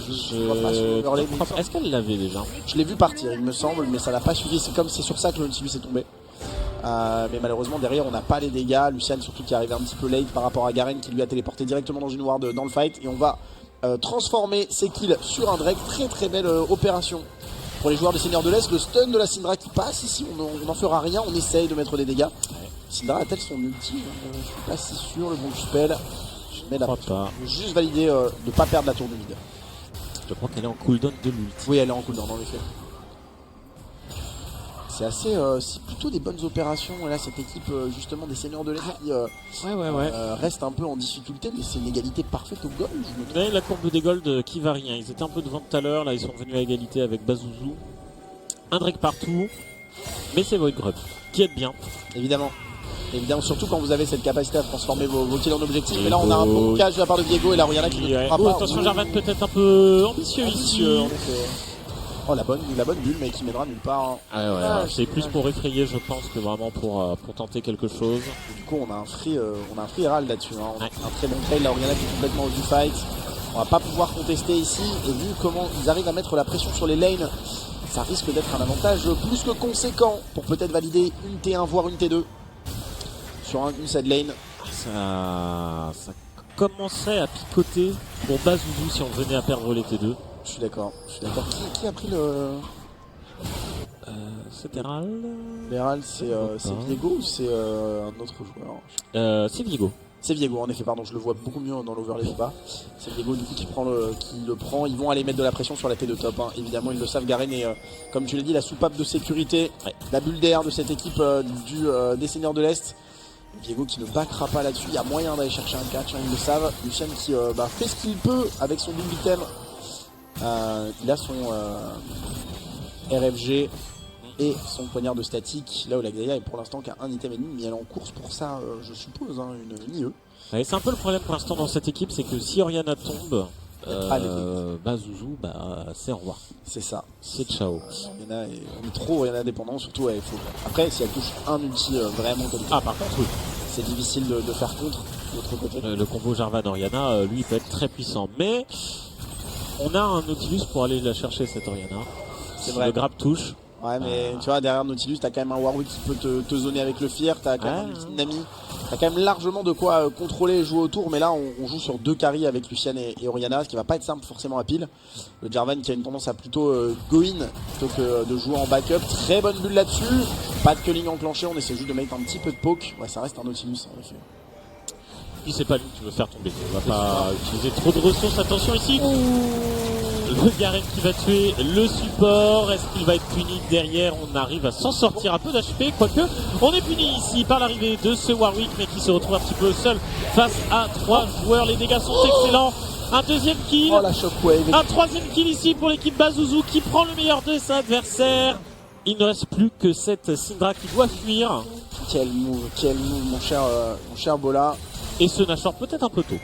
Est-ce qu'elle l'avait déjà? Je l'ai vu partir il me semble, mais ça n'a pas suivi. C'est sur ça que le Nautilus est tombé. Mais malheureusement derrière on n'a pas les dégâts. Lucian surtout qui est arrivé un petit peu late par rapport à Garen qui lui a téléporté directement dans une ward dans le fight. Et on va transformer ses kills sur un Drake. Très belle opération pour les joueurs des Seigneurs de l'Est. Le stun de la Syndra qui passe ici, on n'en fera rien, on essaye de mettre des dégâts. Syndra a-t-elle son ulti? Je suis pas si sûr, le bon spell. Je mets la pas. Juste valider de ne pas perdre la tour de mid. Je crois qu'elle est en cooldown de l'ulti. Oui, elle est en cooldown en effet. C'est assez, c'est plutôt des bonnes opérations. Et là, cette équipe justement des Seigneurs de l'Est qui reste un peu en difficulté, mais c'est une égalité parfaite au gold. La courbe des golds qui varie. Ils étaient un peu devant tout à l'heure. Là, ils sont venus à égalité avec Bazouzou. Un Drake partout, mais c'est Voidgrub qui aide bien. Évidemment, surtout quand vous avez cette capacité à transformer vos kills en objectifs. Mais là, on a un bon cache de la part de Viego et la Orianna qui ne fera pas. Attention, Jarvan peut-être un peu ambitieux ici. En effet. Oh la bonne bulle mais qui m'aidera nulle part. Hein. C'est plus pour effrayer je pense que vraiment pour tenter quelque chose. Et du coup on a un free Herald là-dessus. Hein. On a un très bon trade, la Orianna qui est complètement du fight. On va pas pouvoir contester ici. Et vu comment ils arrivent à mettre la pression sur les lanes, ça risque d'être un avantage plus que conséquent pour peut-être valider une T1 voire une T2 sur une side lane. Ça commencerait à picoter pour Bazouzou si on venait à perdre les T2. Je suis d'accord. Qui a pris le... c'est Herald. L'Herald c'est Viego ou c'est un autre joueur? C'est Viego. C'est Viego en effet, pardon, je le vois beaucoup mieux dans l'overlay ou pas. C'est Viego du coup qui le prend. Ils vont aller mettre de la pression sur la T de top. Hein. Évidemment ils le savent, Garen est comme tu l'as dit la soupape de sécurité, la bulle d'air de cette équipe des Seigneurs de l'Est. Viego qui ne backera pas là-dessus, il y a moyen d'aller chercher un catch, hein, ils le savent. Lucian qui fait ce qu'il peut avec son double item. Il a son RFG et son poignard de statique. Là où la Xayah est pour l'instant qu'à un item et demi, mais elle est en course pour ça, je suppose, hein, une IE. C'est un peu le problème pour l'instant dans cette équipe, c'est que si Orianna tombe, Bazouzou, c'est au revoir. C'est ça. C'est ciao. On est trop Orianna dépendant, surtout il faut. Après, si elle touche un ulti vraiment comme ça, par contre, oui. C'est difficile de faire contre de l'autre côté. Le combo Jarvan-Orianna, lui, peut être très puissant, mais. On a un Nautilus pour aller la chercher cette Orianna. C'est vrai. Le grab touche. Ouais mais tu vois derrière Nautilus t'as quand même un Warwick qui peut te zoner avec le Fear, t'as quand même un Nami. T'as quand même largement de quoi contrôler et jouer autour, mais là on joue sur deux carries avec Lucian et Orianna, ce qui va pas être simple forcément à pile. Le Jarvan qui a une tendance à plutôt go in plutôt que de jouer en backup. Très bonne bulle là-dessus. Pas de culling enclenché, on essaie juste de mettre un petit peu de poke. Ouais ça reste un Nautilus en effet. Puis c'est pas lui qui veut faire tomber. On va pas utiliser trop de ressources. Attention ici. Le Garen qui va tuer le support. Est-ce qu'il va être puni derrière? On arrive à s'en sortir un peu d'HP. Quoique, on est puni ici par l'arrivée de ce Warwick, mais qui se retrouve un petit peu seul face à 3 joueurs. Les dégâts sont excellents. Un deuxième kill. Oh la shockwave. Un troisième kill ici pour l'équipe Bazouzou qui prend le meilleur de ses adversaires. Il ne reste plus que cette Syndra qui doit fuir. Quel move mon cher Bola. Et ce Nashor peut-être un peu tôt.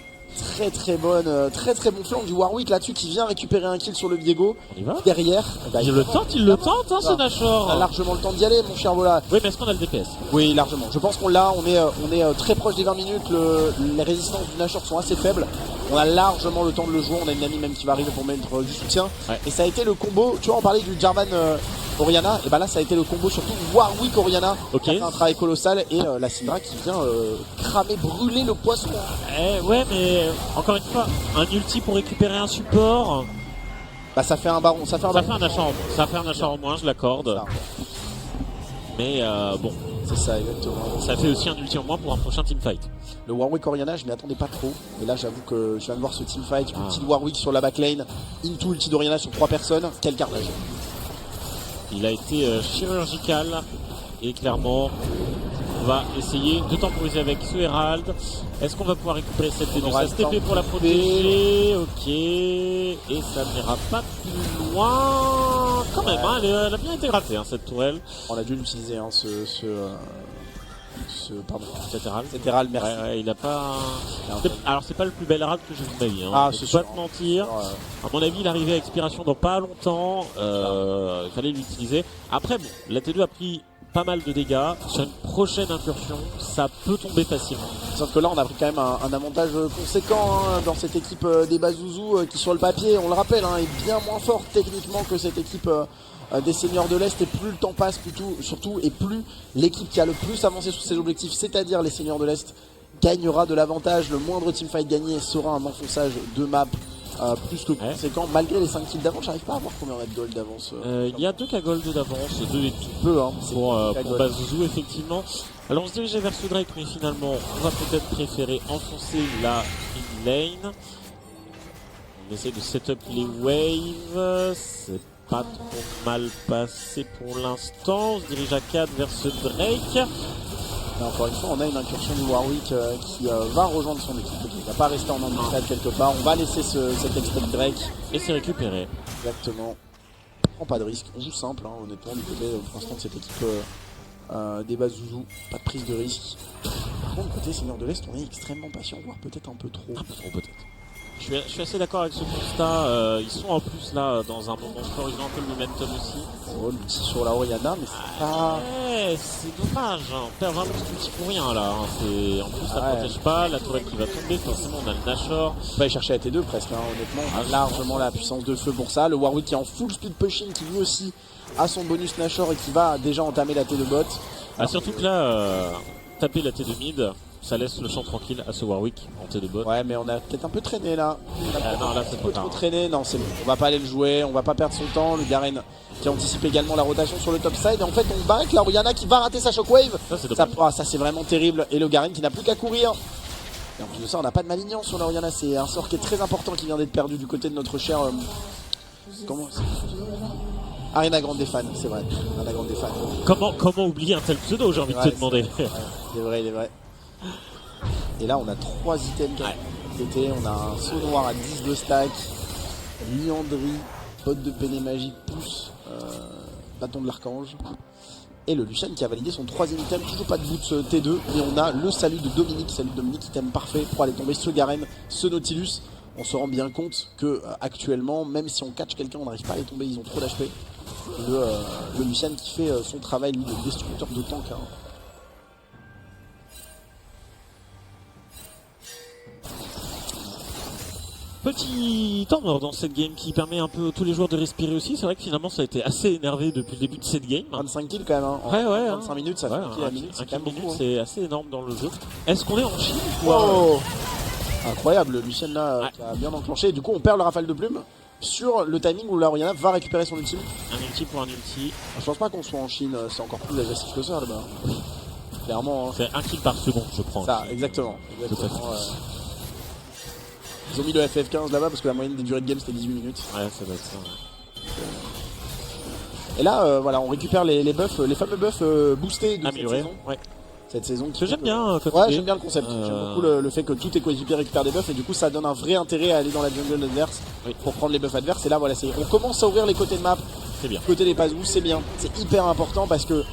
Très bon flanc du Warwick là-dessus qui vient récupérer un kill sur le Viego. On y va. Derrière. Il le tente, hein, ce Nashor. On a largement le temps d'y aller, mon cher Bola. Oui, mais est-ce qu'on a le DPS? Oui, largement. Je pense qu'on l'a. On est très proche des 20 minutes. Les résistances du Nashor sont assez faibles. On a largement le temps de le jouer. On a une amie même qui va arriver pour mettre du soutien. Ouais. Et ça a été le combo. Tu vois, on parlait du Jarvan Orianna. Et bah là, ça a été le combo surtout Warwick Orianna. Qui a fait un travail colossal. Et la Syndra qui vient brûler le poisson. Ouais, mais encore une fois, un ulti pour récupérer un support. Bah ça fait un baron. Ça fait un achat en moins, je l'accorde. Mais bon, C'est ça, exactement. Ça fait aussi un ulti en moins pour un prochain teamfight. Le Warwick Orianna, je m'y attendais pas trop. Et là, j'avoue que je viens de voir ce teamfight. Ulti de Warwick sur la backline, into ulti d'Orianna sur 3 personnes. Quel carnage. Il a été chirurgical et clairement on va essayer de temporiser avec ce Herald. Est-ce qu'on va pouvoir récupérer cette T2 STP pour la protéger? Ok. Et ça n'ira pas plus loin. Quand même, hein, elle a bien été ratée cette tourelle. On a dû l'utiliser, hein, pardon. Cet Herald, merci. Ouais, il a pas. Alors c'est pas le plus bel Herald que j'ai vu de ma vie. Hein. Ah, Je c'est vais pas te mentir. À mon avis, il arrivait à expiration dans pas longtemps. Il fallait l'utiliser. Après, bon, la T2 a pris pas mal de dégâts. Sur une prochaine incursion, ça peut tomber facilement. Sauf que là, on a pris quand même un avantage conséquent dans cette équipe des Bazouzou qui, sur le papier, on le rappelle, est bien moins forte techniquement que cette équipe des Seigneurs de l'Est. Et plus le temps passe, surtout, et plus l'équipe qui a le plus avancé sur ses objectifs, c'est-à-dire les Seigneurs de l'Est, gagnera de l'avantage. Le moindre teamfight gagné sera un enfonçage de map. Plus que conséquent, malgré les 5 kills d'avance, j'arrive pas à voir combien on a de gold d'avance. Il y a 2K gold d'avance, 2 et tout peu pour Bazouzou effectivement. Alors on se dirigeait vers ce Drake, mais finalement on va peut-être préférer enfoncer la lane. On essaie de setup les waves, c'est pas trop mal passé pour l'instant. On se dirige à 4 vers ce Drake. Mais encore une fois, on a une incursion du Warwick qui va rejoindre son équipe. Il va pas rester en embuscade quelque part. On va laisser cet extrait Drake. Et c'est récupéré. Exactement. On prend pas de risque. On joue simple, honnêtement, du côté pour l'instant de cette équipe des Bazouzou. Pas de prise de risque. Par contre, côté Seigneur de l'Est, on est extrêmement patient, voire peut-être un peu trop. Un peu trop peut-être. Je suis assez d'accord avec ce constat. Ils sont en plus là dans un moment fort, ils ont un peu le momentum aussi. Oh, l'outil sur la Orianna, mais c'est pas. Ouais, c'est dommage. On perd vraiment ce outil pour rien là. En plus, ça protège pas. La tourelle qui va tomber, forcément, on a le Nashor. On va aller chercher la T2 presque, honnêtement. On a largement la puissance de feu pour ça. Le Warwick qui est en full speed pushing, qui lui aussi a son bonus Nashor et qui va déjà entamer la T2 bot. Surtout que là, taper la T2 mid. Ça laisse le champ tranquille à ce Warwick en T2 bot. Ouais, mais on a peut-être un peu traîné là. Non, là c'est trop tard. Traîné. Non, c'est bon. On va pas aller le jouer, on va pas perdre son temps. Le Garen qui anticipe également la rotation sur le top side. Et en fait, on barre avec la Orianna qui va rater sa shockwave. Ça c'est vraiment terrible. Et le Garen qui n'a plus qu'à courir. Et en plus de ça, on n'a pas de malignance sur la Orianna. C'est un sort qui est très important qui vient d'être perdu du côté de notre cher. Comment c'est Arena Grande des fans, c'est vrai. Arena Grande des fans. Comment oublier un tel pseudo, j'ai envie de te demander. Il est vrai. Et là on a 3 items qui on a un saut noir à 10 de stack, Liandry, botte de Péné Magie, pouce, bâton de l'archange. Et le Lucian qui a validé son 3ème item, toujours pas de boots T2. Et on a le salut de Dominique, item parfait pour aller tomber ce Garen, ce Nautilus. On se rend bien compte que actuellement, même si on catch quelqu'un, on n'arrive pas à les tomber, ils ont trop d'HP. Le Lucian qui fait son travail lui, de destructeur de tank. Petit temps mort dans cette game qui permet un peu à tous les joueurs de respirer aussi. C'est vrai que finalement ça a été assez énervé depuis le début de cette game. 25 kills quand même. Ouais, 25 minutes, ça fait un kill à minute. C'est quand même beaucoup. C'est assez énorme dans le jeu. Est-ce qu'on est en Chine Incroyable, Lucien là qui a bien enclenché. Du coup, on perd le rafale de plume sur le timing où la Orianna va récupérer son ultime. Un ulti pour un ulti. Je pense pas qu'on soit en Chine, c'est encore plus agressif que ça là-bas. Clairement. C'est un kill par seconde, je prends. Ça, exactement. Ils ont mis le FF15 là-bas parce que la moyenne des durées de game c'était 18 minutes. Ouais, ça doit être ça. Et là, voilà, on récupère les buffs, les fameux buffs boostés de améliorés, cette saison. Ouais. Cette saison que j'aime bien. J'aime bien le concept. J'aime beaucoup le fait que tous tes coéquipiers récupèrent des buffs et du coup ça donne un vrai intérêt à aller dans la jungle adverse pour prendre les buffs adverses. Et là, voilà, on commence à ouvrir les côtés de map. C'est bien. Côté des Pazou, c'est bien. C'est hyper important parce que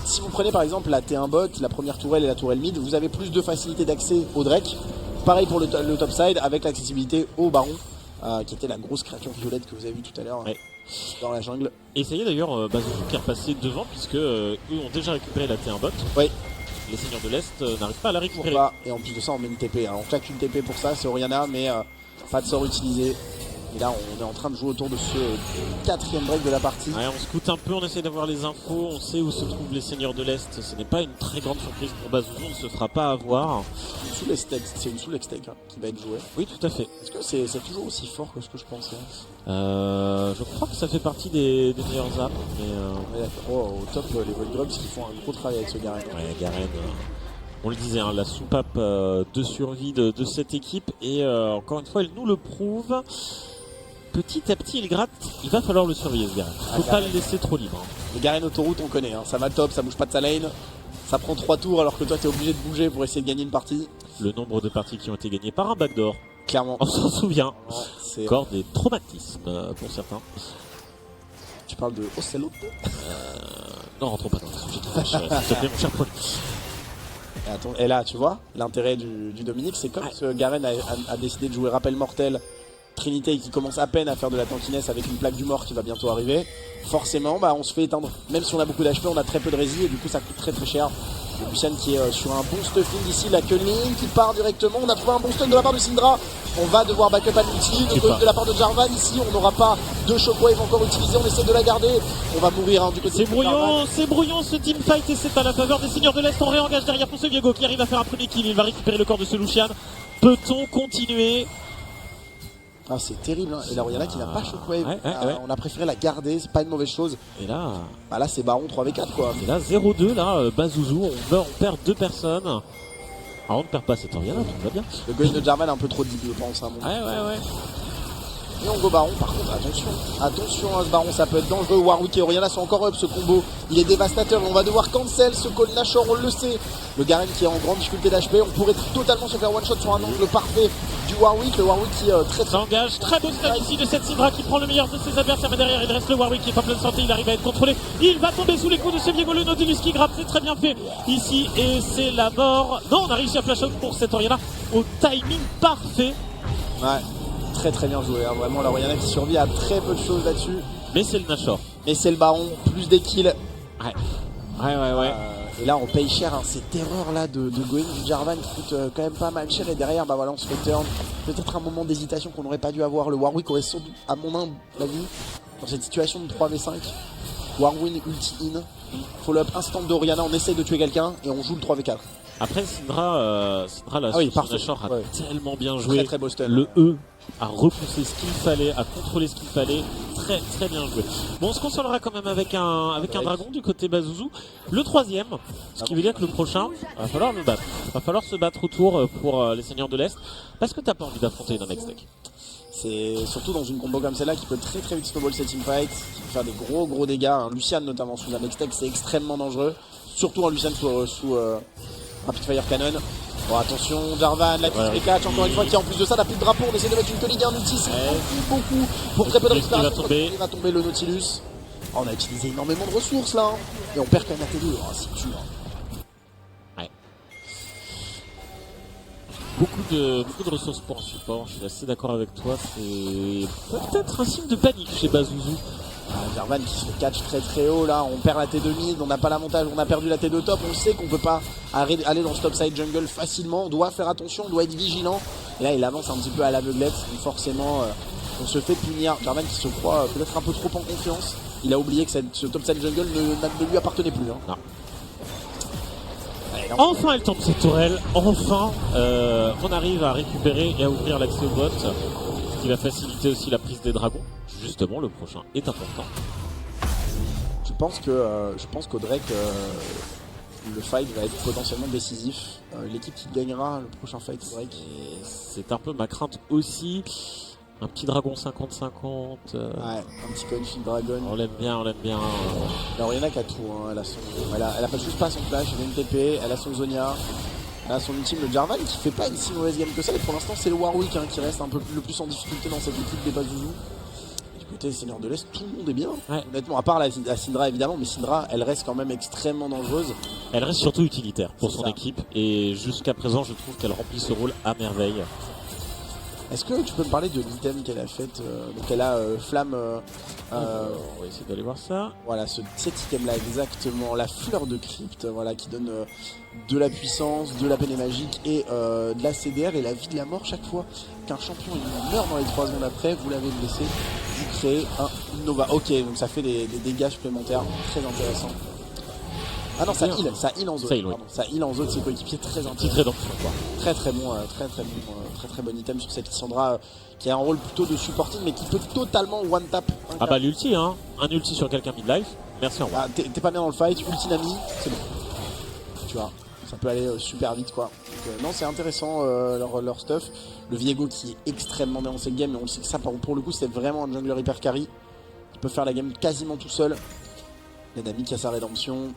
si vous prenez par exemple la T1 bot, la première tourelle et la tourelle mid, vous avez plus de facilité d'accès au Drake. Pareil pour le top side avec l'accessibilité au Baron, qui était la grosse créature violette que vous avez vu tout à l'heure dans la jungle. Et ça y est d'ailleurs, Bazouzou qui est repassé devant puisque eux ont déjà récupéré la T1 bot. Oui. Les Seigneurs de l'Est n'arrivent pas à la récupérer. Et en plus de ça, on met une TP. On claque une TP pour ça, c'est Orianna, mais pas de sort utilisé. Et là, on est en train de jouer autour de ce 4e break de la partie. Ouais, on scoute un peu, on essaie d'avoir les infos, on sait où se trouvent les seigneurs de l'Est. Ce n'est pas une très grande surprise pour Bazouzou, on ne se fera pas avoir. C'est une sous-extech qui va être jouée. Oui, tout à fait. Est-ce que c'est toujours aussi fort que ce que je pensais? Je crois que ça fait partie des meilleures armes. Mais au top, les Void Grubs qui font un gros travail avec ce Garen. Ouais, Garen. On le disait, hein, la soupape de survie de cette équipe. Et encore une fois, elle nous le prouve. Petit à petit, il gratte. Il va falloir le surveiller, ce Garen. Faut pas le laisser trop libre. Hein. Le Garen autoroute, on connaît. Hein. Ça va top, ça bouge pas de sa lane. Ça prend 3 tours alors que toi, t'es obligé de bouger pour essayer de gagner une partie. Le nombre de parties qui ont été gagnées par un backdoor. Clairement. On s'en souvient. C'est encore des traumatismes pour certains. Tu parles de Ocelot? Non, rentrons pas dans le sujet qui fâche, s'il te plaît, mon cher Paul. Et là, tu vois, l'intérêt du Dominique, c'est comme ce Garen a décidé de jouer Rappel Mortel, Trinité qui commence à peine à faire de la tankiness avec une plaque du mort qui va bientôt arriver. Forcément, on se fait éteindre. Même si on a beaucoup d'HP, on a très peu de rési et du coup ça coûte très très cher. Le Lucian qui est sur un bon stuffing ici, la Culling qui part directement. On a trouvé un bon stun de la part de Syndra. On va devoir backup à l'ulti. De la part de Jarvan ici, on n'aura pas de shockwave encore utilisé. On essaie de la garder. On va mourir du côté de Jarvan. C'est brouillon ce teamfight et c'est à la faveur des seigneurs de l'Est. On réengage derrière pour ce Viego qui arrive à faire un premier kill. Il va récupérer le corps de ce Lucian. Peut-on continuer? Ah, c'est terrible, hein. Et là, il y en a qui n'a pas shockwave. On a préféré la garder, c'est pas une mauvaise chose. Et là, là c'est Baron 3v4 quoi. Et là 0-2, là, Bazouzou, on perd 2 personnes. Alors on ne perd pas cette Oriana, tout va bien. Le gun de Jarvan est un peu trop deep, je pense. Hein, ouais. Et on go Baron, par contre, attention à ce Baron, ça peut être dangereux. Warwick et Oriana sont encore up, ce combo, il est dévastateur. On va devoir cancel ce call Nashor, on le sait. Le Garen qui est en grande difficulté d'HP, on pourrait totalement se faire one shot sur un angle parfait du Warwick. Le Warwick qui très s'engage, très beau stun ici de cette Syndra qui prend le meilleur de ses adversaires. Mais derrière il reste le Warwick qui est pas plein de santé, il arrive à être contrôlé. Il va tomber sous les coups de ce Viego, le Nautilus qui grappe, c'est très bien fait ici et c'est la mort. Non, on a réussi à flash out pour cette Oriana au timing parfait. Ouais. Très très bien joué, hein. Vraiment la Oriana qui survit à très peu de choses là-dessus. Mais c'est le Nashor. Mais c'est le Baron, plus des kills. Ouais. Et là on paye cher, hein. Cette erreur là de going du Jarvan qui coûte quand même pas mal cher. Et derrière, on se fait turn. Peut-être un moment d'hésitation qu'on n'aurait pas dû avoir. Le Warwick aurait sans doute, à mon humble avis, dans cette situation de 3v5, Warwick ulti in, follow-up instant d'Oriana, on essaye de tuer quelqu'un et on joue le 3v4. Après Syndra la Nashor a tellement bien joué. Très beau stun. Le E a repoussé ce qu'il fallait, a contrôlé ce qu'il fallait. Très très bien joué. Bon, on se consolera quand même avec un dragon du côté Bazouzou. Le 3e, ce qui veut dire que le prochain, va falloir le battre. Va falloir se battre autour pour les seigneurs de l'Est. Parce que t'as pas envie d'affronter une Amex Tech. C'est surtout dans une combo comme celle-là qui peut très très vite snowball cette teamfight, qui peut faire des gros dégâts. Un Lucian notamment sous Amex Tech, c'est extrêmement dangereux. Surtout un Lucian sous Rapid Fire Cannon. Bon, attention, Jarvan, la petite catch, encore une fois, qui en plus de ça n'a plus de drapeau. On essaie de mettre une colline et un outil, c'est beaucoup pour très peu de récupération. Il va tomber le Nautilus. Oh, on a utilisé énormément de ressources là, hein. Et on perd quand même la T2. Oh, c'est dur. Ouais. Beaucoup de ressources pour un support, je suis assez d'accord avec toi. C'est peut-être un signe de panique chez Bazouzou. Jarvan qui se fait catch très haut là, on perd la T2 mid, on n'a pas l'avantage, on a perdu la T2 top, on sait qu'on peut pas aller dans ce top side jungle facilement, on doit faire attention, on doit être vigilant. Et là il avance un petit peu à l'aveuglette, forcément on se fait punir. Jarvan qui se croit peut-être un peu trop en confiance, il a oublié que ce top side jungle ne lui appartenait plus. Hein. Non. Allez, enfin elle tombe cette tourelle, enfin on arrive à récupérer et à ouvrir l'accès au bot, ce qui va faciliter aussi la prise des dragons. Justement, le prochain est important. Je pense qu'au Drake, le fight va être potentiellement décisif. L'équipe qui gagnera le prochain fight au Drake. C'est un peu ma crainte aussi. Un petit dragon 50-50. Ouais, un petit Coinfield Dragon. On l'aime bien. La Oriana qui a tout. Hein. Elle a pas juste pas son flash, elle a une TP, elle a son Zonia. Elle a son ultime, le Jarvan qui fait pas une si mauvaise game que ça. Et pour l'instant, c'est le Warwick qui reste un peu le plus en difficulté dans cette équipe des Bazouzou. Côté Seigneur de l'Est, tout le monde est bien. Ouais. Honnêtement, à part la Syndra évidemment, mais Syndra, elle reste quand même extrêmement dangereuse. Elle reste surtout utilitaire pour son équipe et jusqu'à présent, je trouve qu'elle remplit ce rôle à merveille. Est-ce que tu peux me parler de l'item qu'elle a faite? Donc elle a flamme. On va essayer d'aller voir ça. Voilà, cet item-là exactement, la fleur de crypte, voilà, qui donne de la puissance, de la peine magique et de la CDR et la vie de la mort chaque fois qu'un champion il meurt dans les 3 secondes après, vous l'avez blessé, vous créez un Nova. Ok, donc ça fait des dégâts supplémentaires, très intéressant. Ah non, ça heal en zone. Ça heal en zone, c'est coéquipier très intéressant. Très bon item sur cette Lissandra qui a un rôle plutôt de supporting mais qui peut totalement one tap. Ah bah l'ulti, hein, un ulti sur quelqu'un midlife, merci en revoir. T'es pas bien dans le fight, ulti Nami, c'est bon. Tu vois, ça peut aller super vite quoi. Donc, non, c'est intéressant leur stuff. Le Viego qui est extrêmement bien dans cette game, mais on le sait que ça pour le coup c'est vraiment un jungler hyper carry. Il peut faire la game quasiment tout seul. Il y a Nami qui a sa rédemption,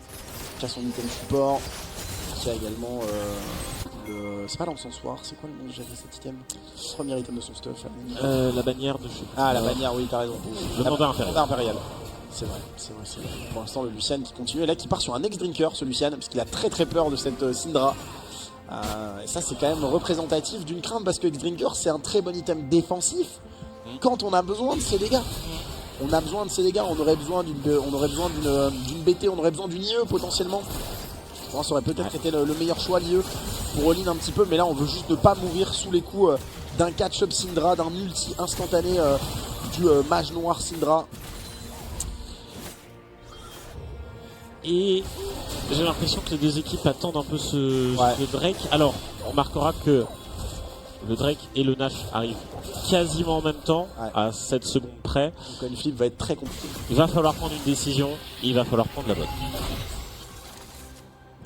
qui a son item support, qui a également c'est pas l'encensoir, c'est quoi le nom déjà de cet item? Premier item de son stuff. La bannière de chez... Ah, la bannière, oui, t'as raison. Le mandat impérial. C'est vrai. Pour l'instant, le Lucian qui continue, et là qui part sur un ex-drinker, ce Lucian, parce qu'il a très peur de cette Syndra. Et ça, c'est quand même représentatif d'une crainte, parce que ex-drinker, c'est un très bon item défensif quand on a besoin de ses dégâts. On a besoin de ces dégâts, on aurait besoin d'une BT, on aurait besoin d'une IE potentiellement. Ça aurait peut-être été le meilleur choix l'IE pour all-in un petit peu, mais là on veut juste ne pas mourir sous les coups d'un catch-up Syndra, d'un ulti instantané du mage noir Syndra. Et j'ai l'impression que les deux équipes attendent un peu ce Drake. Alors, on remarquera que le Drake et le Nash arrivent quasiment en même temps, à 7 secondes près. Donc une flip va être très compliqué. Il va falloir prendre une décision, et il va falloir prendre la bonne.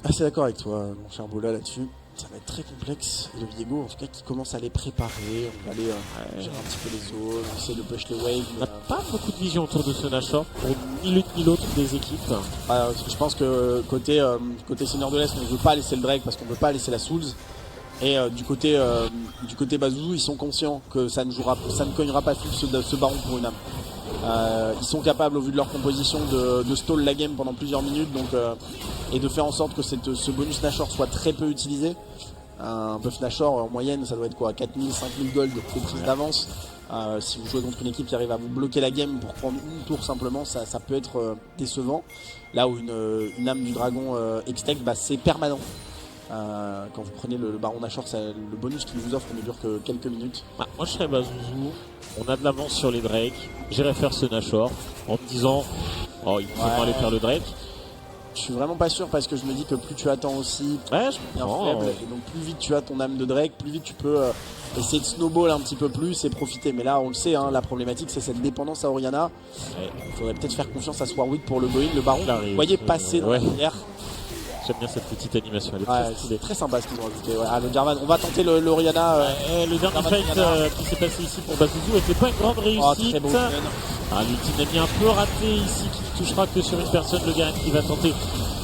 Assez d'accord avec toi, mon cher Bola, là-dessus. Ça va être très complexe. Et le Viego, en tout cas, qui commence à les préparer. On va aller gérer un petit peu les zones, essayer de push les waves. On n'a pas beaucoup de vision autour de ce Nashor pour ni l'une ni l'autre des équipes. Je pense que côté Seigneur de l'Est, on ne veut pas laisser le Drake parce qu'on ne veut pas laisser la Souls. Et du côté Bazouzou, ils sont conscients que ça ne cognera pas flip ce baron pour une âme. Ils sont capables, au vu de leur composition, de stall la game pendant plusieurs minutes, donc, et de faire en sorte que ce bonus Nashor soit très peu utilisé. Un buff Nashor en moyenne, ça doit être quoi, 4000, 5000 gold de prise d'avance. Si vous jouez contre une équipe qui arrive à vous bloquer la game pour prendre une tour simplement, ça peut être décevant. Là où une âme du dragon X-Tech, c'est permanent. Quand vous prenez le baron Nashor, le bonus qu'il vous offre ne dure que quelques minutes. Moi je serais Bazouzou, on a de l'avance sur les Drake, j'irais faire ce Nashor en me disant il faut vraiment aller faire le Drake. Je suis vraiment pas sûr parce que je me dis que plus tu attends aussi, je comprends, faible, et donc plus vite tu as ton âme de Drake, plus vite tu peux essayer de snowball un petit peu plus et profiter. Mais là on le sait, la problématique c'est cette dépendance à Orianna. Il faudrait peut-être faire confiance à Swarwick pour le go-in, le baron. Vous voyez passer dans la lumière. J'aime bien cette petite animation, elle est très sympa ce qu'ils ont ajouté. Le Jarvan, on va tenter le Orianna. Le dernier fight qui s'est passé ici pour Bazouzou n'était pas une grande réussite. L'ultime Nami un peu raté ici, qui ne touchera que sur une personne. Le Garen qui va tenter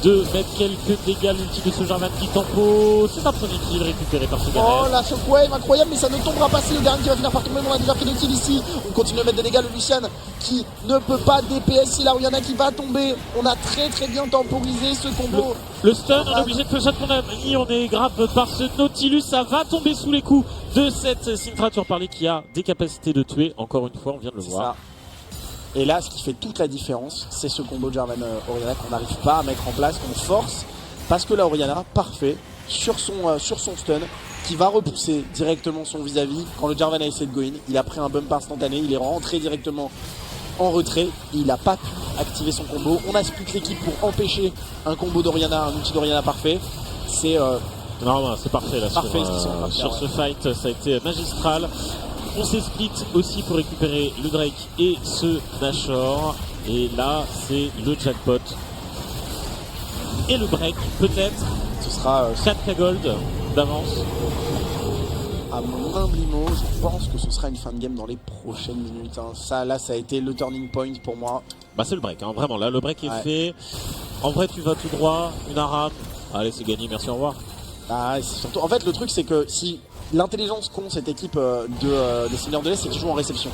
de mettre quelques dégâts. L'ulti de ce Jarvan qui tempo. C'est un premier kill récupéré par ce Garen. Oh la shockwave incroyable, mais ça ne tombera pas. C'est le Garen qui va finir par tomber. On a déjà pris des kills ici. On continue à mettre des dégâts. Le Lucian qui ne peut pas DPS. Si la Orianna qui va tomber. On a très bien temporisé ce combo. Le stun, on est obligé de faire ça qu'on a mis, on est grave par ce Nautilus, ça va tomber sous les coups de cette Syndra, tu en parlais, qui a des capacités de tuer, encore une fois, on vient de le voir. Ça. Et là, ce qui fait toute la différence, c'est ce combo Jarvan Orianna qu'on n'arrive pas à mettre en place, qu'on force, parce que la Orianna, parfait, sur son stun, qui va repousser directement son vis-à-vis. Quand le Jarvan a essayé de go in, il a pris un bump instantané, il est rentré directement en retrait, il n'a pas pu activer son combo. On a split l'équipe pour empêcher un combo d'Orianna, un outil d'Orianna parfait. C'est c'est parfait là. Sur ce fight, ça a été magistral. On s'est split aussi pour récupérer le Drake et ce Nashor. Et là, c'est le jackpot. Et le break, peut-être. Ce sera 4K gold d'avance. À mon humble mot, je pense que ce sera une fin de game dans les prochaines minutes. Ça a été le turning point pour moi. C'est le break, vraiment. Là, le break est fait. En vrai, tu vas tout droit, une Aram. Allez, c'est gagné, merci, au revoir. Surtout, en fait, le truc, c'est que si l'intelligence qu'ont cette équipe des Seigneurs de l'Est, c'est qu'ils jouent en réception.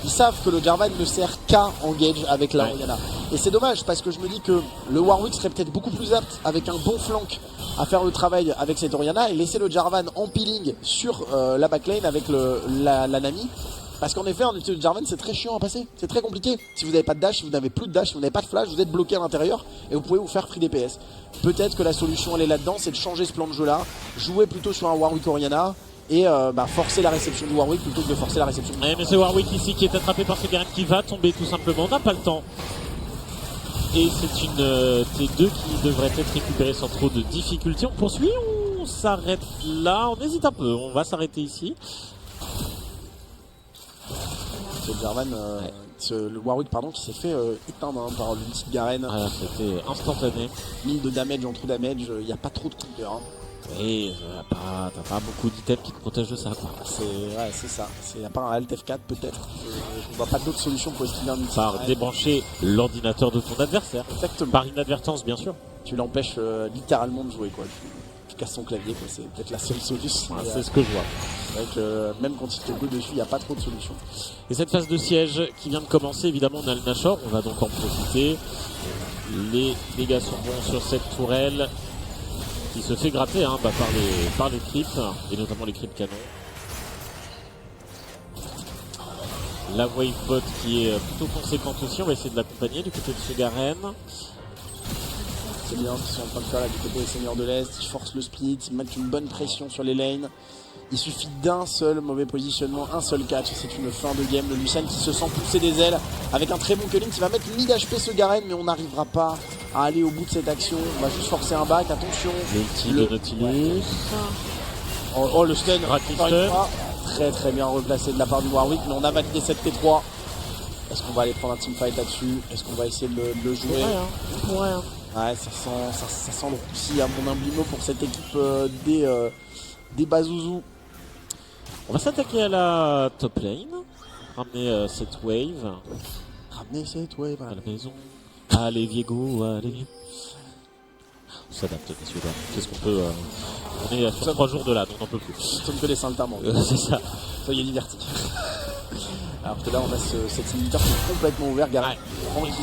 Ils savent que le Jarvan ne sert qu'à engage avec la Orianna. Et c'est dommage parce que je me dis que le Warwick serait peut-être beaucoup plus apte avec un bon flank à faire le travail avec cette Orianna et laisser le Jarvan en peeling sur la backlane avec la Nami. Parce qu'en effet, en utilisant le Jarvan, c'est très chiant à passer, c'est très compliqué. Si vous n'avez pas de dash, si vous n'avez plus de dash, si vous n'avez pas de flash, vous êtes bloqué à l'intérieur et vous pouvez vous faire free DPS. Peut-être que la solution elle est là-dedans, c'est de changer ce plan de jeu là, jouer plutôt sur un Warwick Orianna et forcer la réception de Warwick plutôt que de forcer la réception de... Ouais, mais c'est Warwick ici qui est attrapé par ce Garen qui va tomber tout simplement, on n'a pas le temps. Et c'est une T2 qui devrait être récupérée sans trop de difficultés. On poursuit, on s'arrête là, on hésite un peu, on va s'arrêter ici. C'est Jarvan, le Warwick pardon, qui s'est fait éteindre par l'ulti de Garen. Voilà, c'était instantané. 1000 de damage en true damage, il n'y a pas trop de counter. Hein. Et t'as pas beaucoup d'items qui te protègent de ça, quoi. C'est ça. Il n'y a pas un Alt F4 peut-être. Je ne vois pas d'autre solution pour esquiver un ulti. Par débrancher l'ordinateur de ton adversaire. Exactement. Par inadvertance, bien sûr. Tu l'empêches littéralement de jouer, quoi. Tu casses son clavier, quoi. C'est peut-être la seule solution. Ouais, c'est ce que je vois. C'est vrai que même quand il te go dessus, il n'y a pas trop de solutions. Et cette phase de siège qui vient de commencer, évidemment, on a le Nashor. On va donc en profiter. Les dégâts sont bons sur cette tourelle qui se fait gratter par les creeps, et notamment les creeps canons. La Wavebot qui est plutôt conséquente aussi, on va essayer de l'accompagner du côté de ce Garen. C'est bien ce qu'ils sont en train de faire là du côté des Seigneurs de l'Est, ils forcent le split, ils mettent une bonne pression sur les lanes. Il suffit d'un seul mauvais positionnement, un seul catch, c'est une fin de game. Le Lucian qui se sent pousser des ailes avec un très bon culling qui va mettre 1000 HP ce Garen, mais on n'arrivera pas à aller au bout de cette action. On va juste forcer un back, attention. L'ulti de Nautilus. Oh le stun, stun. Très bien replacé de la part du Warwick, mais on a validé cette T3. Est-ce qu'on va aller prendre un teamfight là-dessus? Est-ce qu'on va essayer de le jouer? Ouais, ça sent le roussi à mon humble mot pour cette équipe des Bazouzous. On va s'attaquer à la top lane, ramener cette wave. Ramener cette wave à la maison. Allez Viego, allez. On s'adapte, messieurs dames. Qu'est-ce qu'on peut... On est sur 3 jours de là, donc on n'en peut plus. Nous sommes que les Saint-Amand. C'est ça. Soyez divertis. Alors que là, on a cet inhibiteur qui est complètement ouvert. Garen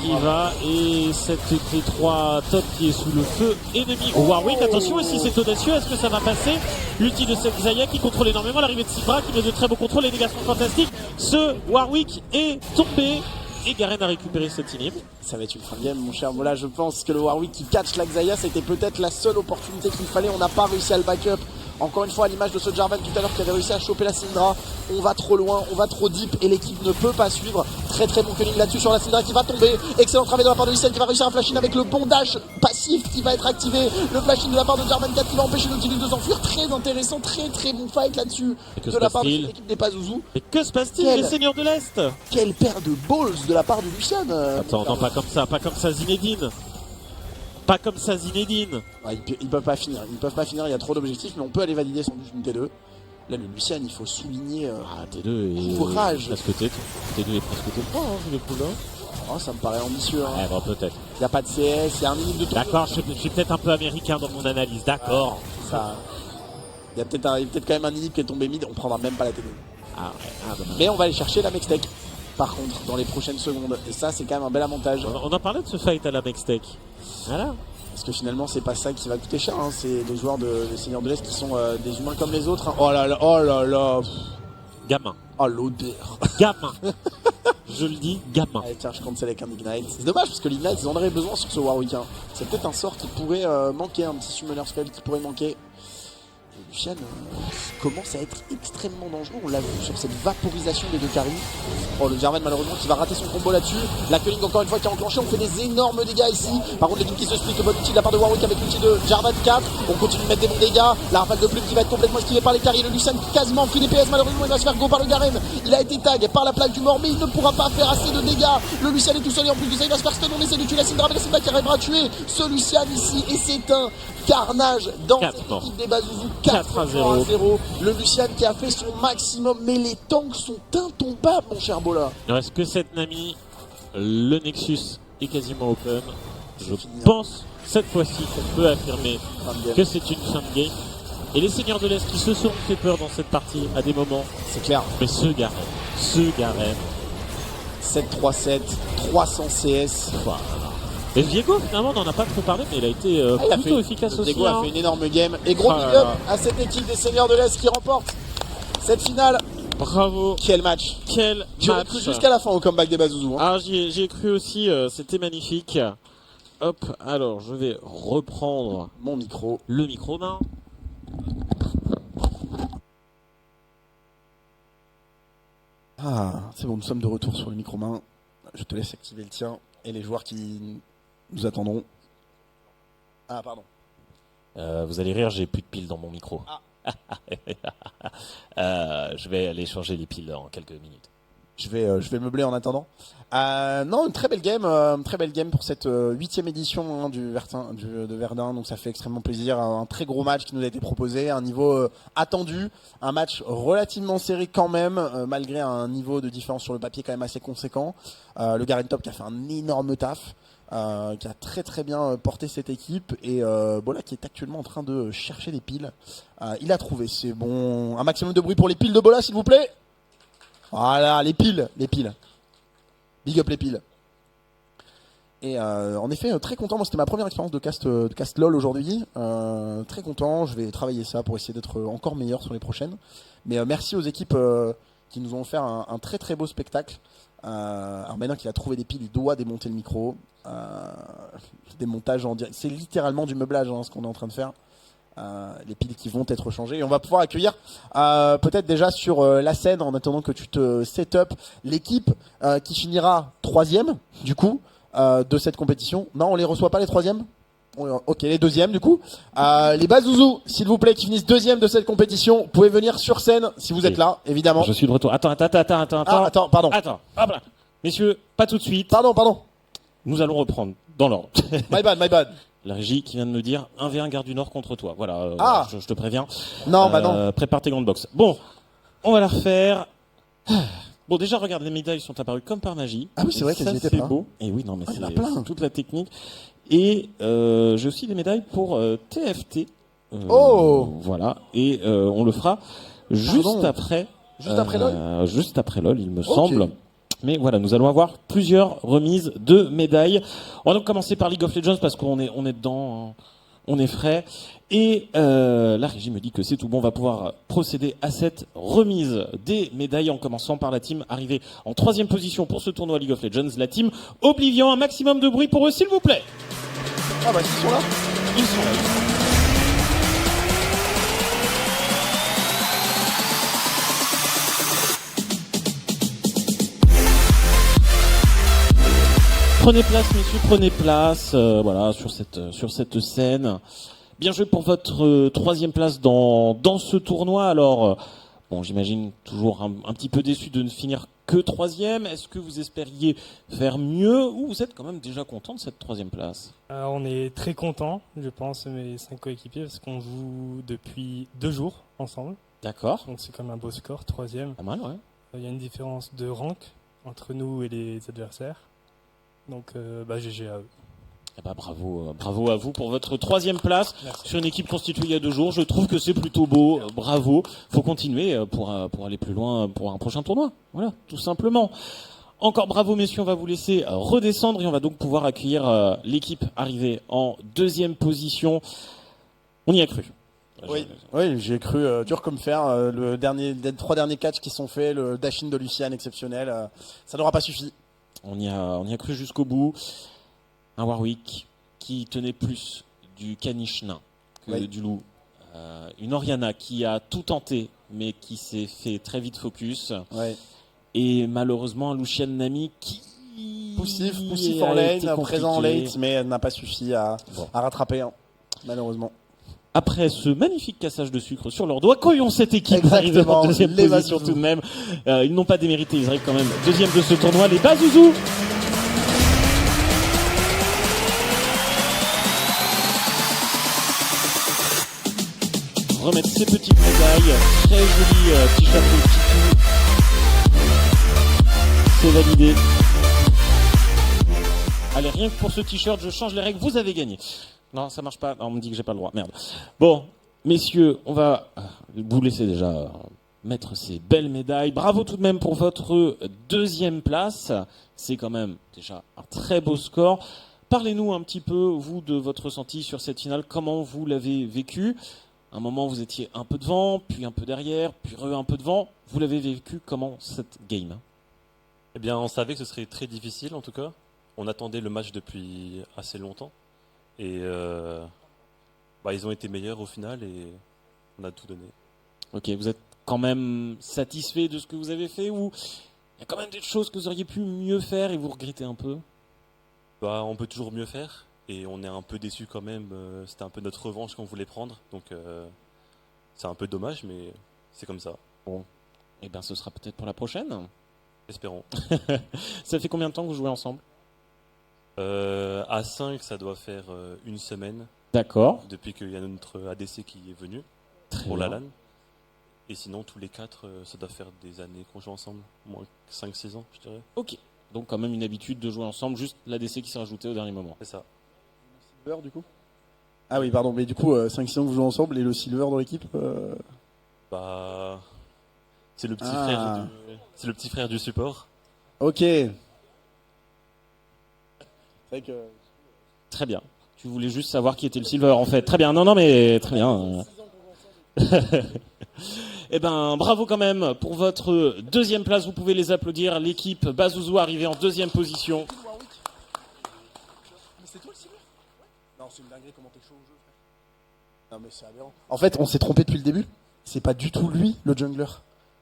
qui va, et cette T3 top qui est sous le feu ennemi. Warwick, attention, et si c'est audacieux, est-ce que ça va passer? L'ulti de cette Xayah qui contrôle énormément l'arrivée de Syndra, qui met de très beaux contrôles, les dégâts sont fantastiques. Ce Warwick est tombé. Et Garen a récupéré cette inhib. Ça va être une fin de game, mon cher. Voilà, je pense que le Warwick qui catch la Xayah, c'était peut-être la seule opportunité qu'il fallait. On n'a pas réussi à le backup. Encore une fois, à l'image de ce Jarvan tout à l'heure qui avait réussi à choper la Syndra. On va trop loin, on va trop deep et l'équipe ne peut pas suivre. Très bon culling là-dessus sur la Syndra qui va tomber. Excellent travail de la part de Lee Sin qui va réussir à flash in avec le bon dash passif qui va être activé. Le flash in de la part de Jarvan 4 qui va empêcher Nautilus de s'enfuir. Très intéressant, très bon fight là-dessus de la part de l'équipe des Pazuzu. Et que se passe-t-il, les Seigneurs de l'Est? Quelle paire de balls de la part de Lucian. Attends, non, pas comme ça Zinedine. Pas comme ça Zinedine. Ouais, ils peuvent pas finir, il y a trop d'objectifs, mais on peut aller valider sans doute une T2. Là, le Lucian, il faut souligner T2 est courage. Presque T2 est presque T3, vu le coup là. Oh, ça me paraît ambitieux. Hein. Ouais, bon, peut-être. Il n'y a pas de CS, il y a un minute de tour. D'accord, je suis peut-être un peu américain dans mon analyse, d'accord. Il y a peut-être quand même un inhib qui est tombé mid, on prendra même pas la T2. Ah ouais, mais on va aller chercher la Mextech, par contre, dans les prochaines secondes. Et ça, c'est quand même un bel avantage. On en parlait de ce fight à la Mextech. Voilà. Parce que finalement, c'est pas ça qui va coûter cher. Hein. C'est les joueurs des Seigneurs de l'Est qui sont des humains comme les autres. Hein. Oh là là. Gamin. Oh l'odeur. Gamin. Je le dis, gamin. Allez, tiens, je cancel avec un Ignite. C'est dommage parce que l'Ignite, ils en auraient besoin sur ce Warwick. Hein. C'est peut-être un sort qui pourrait manquer, un petit Summoner Spell qui pourrait manquer. Lucian commence à être extrêmement dangereux. On l'a vu sur cette vaporisation des deux carries. Oh, le Jarvan malheureusement qui va rater son combo là-dessus. La culling encore une fois qui est enclenchée. On fait des énormes dégâts ici. Par contre, l'équipe qui se split, le bon outil de la part de Warwick avec l'outil de Jarvan 4. On continue de mettre des bons dégâts. La rafale de plume qui va être complètement esquivée par les carries. Le Lucian qui quasiment pris des PS. Malheureusement, il va se faire go par le Garen. Il a été tag par la plaque du mort, mais il ne pourra pas faire assez de dégâts. Le Lucian est tout seul et en plus de ça, il va se faire stun. On essaie de tuer la Syndra, mais la Syndra qui arrivera à tuer ce Lucian ici. Et c'est un carnage dans cette équipe des Bazouzous. 4-0. Le Lucian qui a fait son maximum, mais les tanks sont intombables, mon cher Bola. Il ne reste que cette Nami. Le Nexus est quasiment open. Je pense cette fois-ci qu'on peut affirmer que c'est une fin de game. Et les Seigneurs de l'Est qui se sont fait peur dans cette partie à des moments. C'est clair. Mais ce Garen. 7-3-7, 300 CS. Voilà. Et Viego, finalement, on n'en a pas trop parlé, mais il a été plutôt efficace aussi. Viego a fait une énorme game. Et gros big up à cette équipe des Seigneurs de l'Est qui remporte cette finale. Bravo. Quel match. J'aurais cru jusqu'à la fin au comeback des Bazouzous. Hein. Ah, j'y ai cru aussi, c'était magnifique. Hop, alors je vais reprendre mon micro. Le micro d'un. Ah, c'est bon, nous sommes de retour sur le micro-main. Je te laisse activer le tien et les joueurs qui nous attendront. Ah, pardon. Vous allez rire, j'ai plus de piles dans mon micro. Je vais aller changer les piles en quelques minutes. Je vais meubler en attendant. Non, une très belle game pour cette 8e édition de Verdun. Donc ça fait extrêmement plaisir. Un très gros match qui nous a été proposé, un niveau attendu, un match relativement serré quand même, malgré un niveau de différence sur le papier quand même assez conséquent. Le Garen Top qui a fait un énorme taf. Qui a très très bien porté cette équipe et Bola qui est actuellement en train de chercher des piles. Il a trouvé, c'est bon. Un maximum de bruit pour les piles de Bola s'il vous plaît. Voilà, les piles. Big up les piles. Et en effet, très content. Moi, c'était ma première expérience de cast LOL aujourd'hui. Très content. Je vais travailler ça pour essayer d'être encore meilleur sur les prochaines. Mais merci aux équipes qui nous ont offert un très très beau spectacle. Alors maintenant qu'il a trouvé des piles, il doit démonter le micro. Démontage en direct. C'est littéralement du meublage ce qu'on est en train de faire. Les piles qui vont être changées et on va pouvoir accueillir peut-être déjà sur la scène en attendant que tu te set up l'équipe qui finira 3e du coup de cette compétition. Non, on les reçoit pas les 3e. Ok, les 2e du coup. Les Bazouzous, s'il vous plaît, qui finissent 2e de cette compétition, vous pouvez venir sur scène si vous êtes là, évidemment. Je suis de retour. Attends. Ah, attends, pardon. Attends, hop là. Messieurs, pas tout de suite. Pardon. Nous allons reprendre dans l'ordre. My bad. La régie qui vient de me dire 1v1 Gare du Nord contre toi. Voilà, je te préviens. Non, non. Prépare tes grandes box. Bon, on va la refaire. Bon, déjà, regarde, les médailles sont apparues comme par magie. Ah oui, c'est vrai qu'elles y étaient c'est pas. beau. Et oui, non, mais il y en a c'est plein. toute la technique. Et j'ai aussi des médailles pour TFT. Voilà. Et on le fera juste après. Juste après LOL. Juste après LOL, il me semble. Mais voilà, nous allons avoir plusieurs remises de médailles. On va donc commencer par League of Legends parce qu'on est dedans, on est frais. Et la régie me dit que c'est tout bon, on va pouvoir procéder à cette remise des médailles en commençant par la team arrivée en 3e position pour ce tournoi League of Legends, la team Oblivion. Un maximum de bruit pour eux, s'il vous plaît. Ah bah, ils sont là. Ils sont là. Prenez place, messieurs, prenez place, voilà, sur cette scène. Bien joué pour votre 3e place dans ce tournoi. Alors, bon, j'imagine toujours un petit peu déçu de ne finir que 3e. Est-ce que vous espériez faire mieux ou vous êtes quand même déjà content de cette 3e place? On est très content, je pense, mes 5 coéquipiers, parce qu'on joue depuis 2 jours ensemble. D'accord. Donc c'est comme un beau score, 3e. Pas mal, ouais. Il y a une différence de rank entre nous et les adversaires. Donc, GG à eux. Eh ben, bravo à vous pour votre 3e place. Merci. Sur une équipe constituée il y a 2 jours. Je trouve que c'est plutôt beau. Bravo. Faut continuer pour aller plus loin pour un prochain tournoi. Voilà, tout simplement. Encore bravo, messieurs. On va vous laisser redescendre et on va donc pouvoir accueillir l'équipe arrivée en 2e position. On y a cru. Oui, j'ai cru dur comme fer. Les 3 derniers catchs qui sont faits, le dash-in de Lucian exceptionnel, ça n'aura pas suffi. On y a cru jusqu'au bout. Un Warwick qui tenait plus du caniche nain que du loup. Une Orianna qui a tout tenté, mais qui s'est fait très vite focus. Ouais. Et malheureusement, un Lucian Nami qui... Poussif en lane, présent en late, mais elle n'a pas suffi à rattraper, malheureusement. Après ce magnifique cassage de sucre sur leurs doigts, accueillons cette équipe arrivée en 2e position tout de même. Ils n'ont pas démérité, ils arrivent quand même 2e de ce tournoi, les Bazouzous. Remettre ces petites médailles, très joli petit chapeau petit tout. C'est validé. Allez, rien que pour ce t-shirt, je change les règles, vous avez gagné. Non, ça marche pas. Non, on me dit que j'ai pas le droit. Merde. Bon, messieurs, on va vous laisser déjà mettre ces belles médailles. Bravo tout de même pour votre 2e place. C'est quand même déjà un très beau score. Parlez-nous un petit peu, vous, de votre ressenti sur cette finale. Comment vous l'avez vécu? À un moment, vous étiez un peu devant, puis un peu derrière, puis un peu devant. Vous l'avez vécu comment, cette game? Eh bien, on savait que ce serait très difficile, en tout cas. On attendait le match depuis assez longtemps. Et ils ont été meilleurs au final et on a tout donné. Ok, vous êtes quand même satisfait de ce que vous avez fait ou Il y a quand même des choses que vous auriez pu mieux faire et vous regrettez un peu. Bah, on peut toujours mieux faire. Et on est un peu déçus quand même. C'était un peu notre revanche qu'on voulait prendre. Donc c'est un peu dommage, mais c'est comme ça. Bon, et ben ce sera peut-être pour la prochaine. Espérons. Ça fait combien de temps que vous jouez ensemble? À 5, ça doit faire une semaine. D'accord. Depuis qu'il y a notre ADC qui est venu Très pour la bien. LAN. Et sinon, tous les 4, ça doit faire des années qu'on joue ensemble. Moins 5-6 ans, je dirais. Ok. Donc quand même une habitude de jouer ensemble, juste l'ADC qui s'est rajouté au dernier moment. C'est ça. Silver du coup. Ah oui, pardon, mais du coup, 5-6 ans que vous jouez ensemble et le Silver dans l'équipe Bah, c'est le petit Ah. frère c'est le petit frère du support. Ok. C'est vrai que. Très bien. Tu voulais juste savoir qui était le silver en fait. Très bien. Non, non, mais très bien. Eh ben, bravo quand même pour votre deuxième place. Vous pouvez les applaudir. L'équipe Bazouzou arrivée en deuxième position. Mais c'est toi le Silver? Non, c'est une dinguerie comment t'es chaud au jeu, frère. Non, mais c'est aberrant. En fait, on s'est trompé depuis le début. C'est pas du tout lui, le jungler,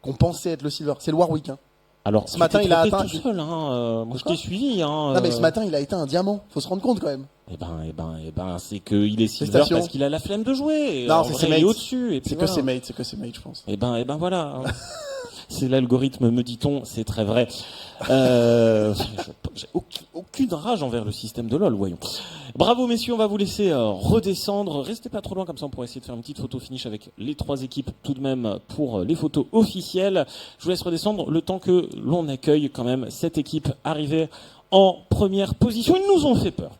qu'on pensait être le Silver. C'est le Warwick, hein. Alors, Ce matin, tu t'es il a trompé atteint- tout seul. Moi, je Quoi t'ai suivi. Non, mais ce matin, il a été un diamant. Faut se rendre compte quand même. Eh ben, c'est qu'il est silver Félicitations. parce qu'il a la flemme de jouer. Non, En c'est vrai, ses il est mates. au-dessus. Et puis C'est voilà. que ses mates, je pense. Eh ben, voilà. C'est l'algorithme, me dit-on, c'est très vrai. J'ai aucune rage envers le système de LoL, voyons. Bravo messieurs, on va vous laisser redescendre. Restez pas trop loin, comme ça on pourra essayer de faire une petite photo finish avec les 3 équipes tout de même pour les photos officielles. Je vous laisse redescendre le temps que l'on accueille quand même cette équipe arrivée en première position. Ils nous ont fait peur.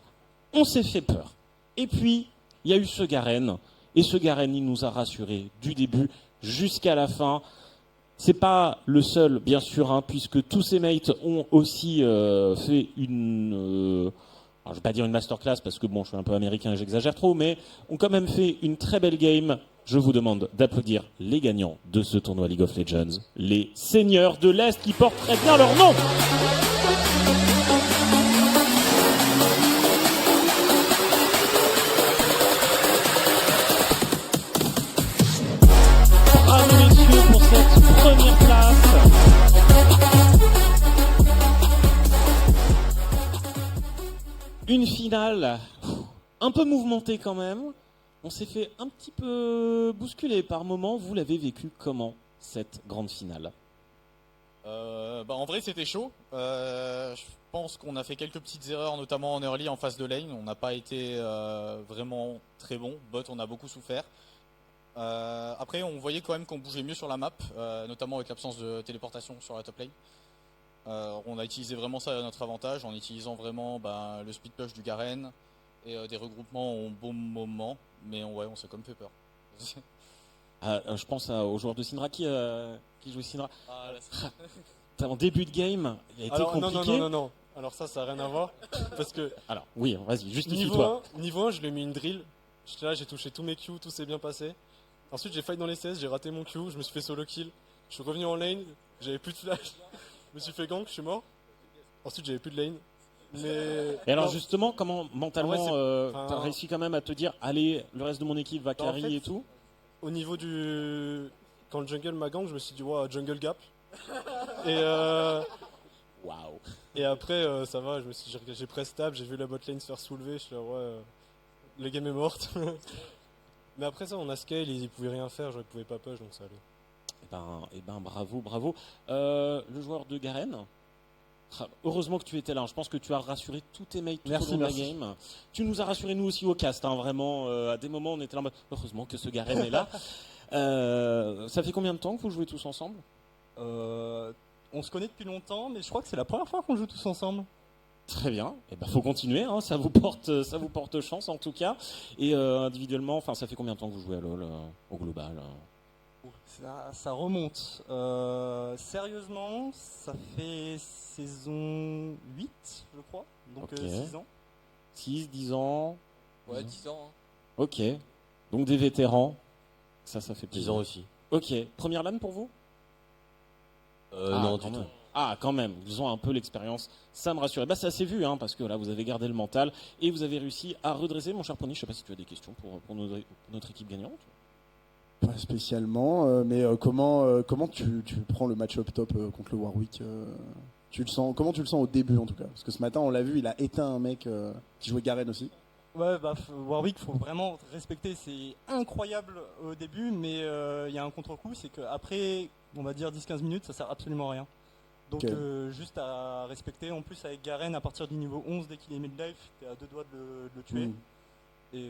On s'est fait peur. Et puis, il y a eu ce Garen. Et ce Garen, il nous a rassurés du début jusqu'à la fin. C'est pas le seul, bien sûr, hein, puisque tous ses mates ont aussi fait une... alors, je vais pas dire une masterclass, parce que bon, je suis un peu américain et j'exagère trop, mais ont quand même fait une très belle game. Je vous demande d'applaudir les gagnants de ce tournoi League of Legends, les seigneurs de l'Est qui portent très bien leur nom. Bravo messieurs pour cette première place. Une finale un peu mouvementée quand même. On s'est fait un petit peu bousculer par moments. Vous l'avez vécu comment, cette grande finale? En vrai c'était chaud. Je pense qu'on a fait quelques petites erreurs, notamment en early en phase de lane. On n'a pas été vraiment très bon. Bot, on a beaucoup souffert. Après on voyait quand même qu'on bougeait mieux sur la map, notamment avec l'absence de téléportation sur la top lane. On a utilisé vraiment ça à notre avantage en utilisant vraiment le speed push du Garen et des regroupements au bon moment. Mais on s'est comme fait peur. Je pense aux joueurs de Syndra qui jouent Syndra. En début de game, il a été compliqué. Non. Alors ça n'a rien à voir. Parce que Alors, oui, vas-y, justifie-toi. niveau 1, je lui ai mis une drill. J'étais là, j'ai touché tous mes Q, tout s'est bien passé. Ensuite, j'ai fight dans les CS, j'ai raté mon Q, je me suis fait solo kill. Je suis revenu en lane, j'avais plus de flash. Je me suis fait gank, je suis mort. Ensuite, j'avais plus de lane. Mais... Et alors non, justement, comment mentalement enfin, t'as réussi quand même à te dire, allez, le reste de mon équipe va carry en fait, et tout? au niveau du... Quand le jungle m'a gank, je me suis dit, wow, jungle gap. Et, Waouh. et après, ça va, j'ai press tab, j'ai vu la bot lane se faire soulever, je suis là, ouais, le game est morte. Mais après ça, on a scale, ils pouvaient rien faire, je ne pouvais pas push, donc ça allait. Eh ben, bravo. Le joueur de Garen, heureusement que tu étais là. Je pense que tu as rassuré tous tes mates tout au long de la game. Tu nous as rassuré nous aussi au cast, hein, vraiment. À des moments, on était là en mode, heureusement que ce Garen est là. Ça fait combien de temps que vous jouez tous ensemble? On se connaît depuis longtemps, mais je crois que c'est la première fois qu'on joue tous ensemble. Très bien. Eh ben, faut continuer. Hein. Ça vous porte chance en tout cas. Et individuellement, enfin, ça fait combien de temps que vous jouez à LoL au global? Ça remonte. Sérieusement, ça fait saison 8, je crois. Donc Ok. 6 ans. 6, 10 ans. Ouais, 10 ans. Ok. Donc des vétérans. Ça fait 10 plaisir. ans aussi. Ok. Première LAN pour vous? Non, quand du même. tout. Ah, quand même. Ils ont un peu l'expérience. Ça me rassure. Bah, ça s'est vu, hein, parce que là, vous avez gardé le mental et vous avez réussi à redresser. Mon cher Pony, je sais pas si tu as des questions pour notre équipe gagnante. Pas spécialement, mais comment tu prends le match-up top contre le Warwick comment tu le sens au début en tout cas? Parce que ce matin, on l'a vu, il a éteint un mec qui jouait Garen aussi. Ouais, Warwick, faut vraiment respecter. C'est incroyable au début, mais il y a un contre-coup, c'est qu'après, on va dire 10-15 minutes, ça sert absolument à rien. Donc juste à respecter. En plus, avec Garen, à partir du niveau 11, dès qu'il est mid-life, t'es à 2 doigts de le tuer. Et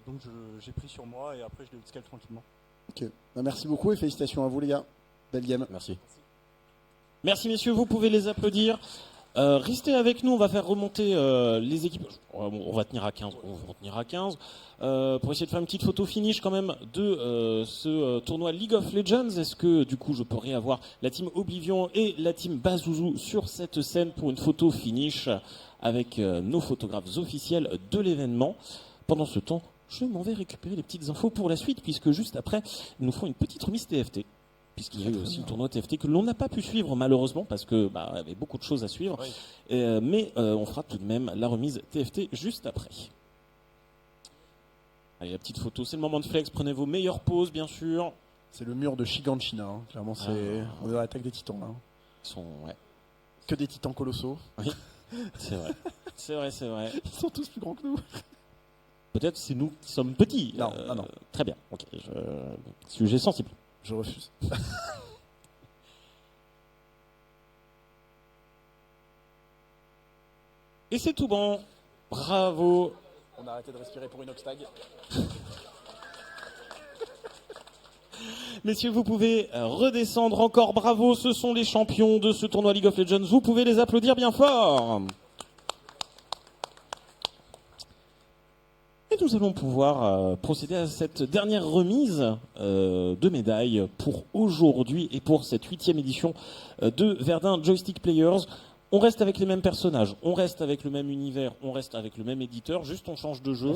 donc j'ai pris sur moi et après je l'ai outscale tranquillement. Ok, merci beaucoup et félicitations à vous les gars. Belle game. Merci. Merci messieurs, vous pouvez les applaudir. Restez avec nous, on va faire remonter les équipes. On va tenir à 15. Pour essayer de faire une petite photo finish quand même de ce tournoi League of Legends. Est-ce que du coup je pourrais avoir la team Oblivion et la team Bazouzou sur cette scène pour une photo finish avec nos photographes officiels de l'événement. Pendant ce temps, je m'en vais récupérer les petites infos pour la suite, puisque juste après, nous nous ferons une petite remise TFT. Puisqu'il y a eu aussi le tournoi TFT que l'on n'a pas pu suivre malheureusement, parce que il y avait beaucoup de choses à suivre. Oui. Mais on fera tout de même la remise TFT juste après. Allez, la petite photo, c'est le moment de flex. Prenez vos meilleures poses, bien sûr. C'est le mur de Shiganshina. Hein. Clairement, on est dans l'attaque des titans. Là. Ils sont, que des titans colossaux. Oui, c'est vrai. c'est vrai. Ils sont tous plus grands que nous. Peut-être c'est nous qui sommes petits. Non. Très bien. Ok. Sujet sensible. Je refuse. Et c'est tout bon. Bravo. On a arrêté de respirer pour une Oxtag. Messieurs, vous pouvez redescendre encore. Bravo, ce sont les champions de ce tournoi League of Legends. Vous pouvez les applaudir bien fort. Et nous allons pouvoir procéder à cette dernière remise de médailles pour aujourd'hui et pour cette 8e édition de Verdun Joystick Players. On reste avec les mêmes personnages, on reste avec le même univers, on reste avec le même éditeur, juste on change de jeu.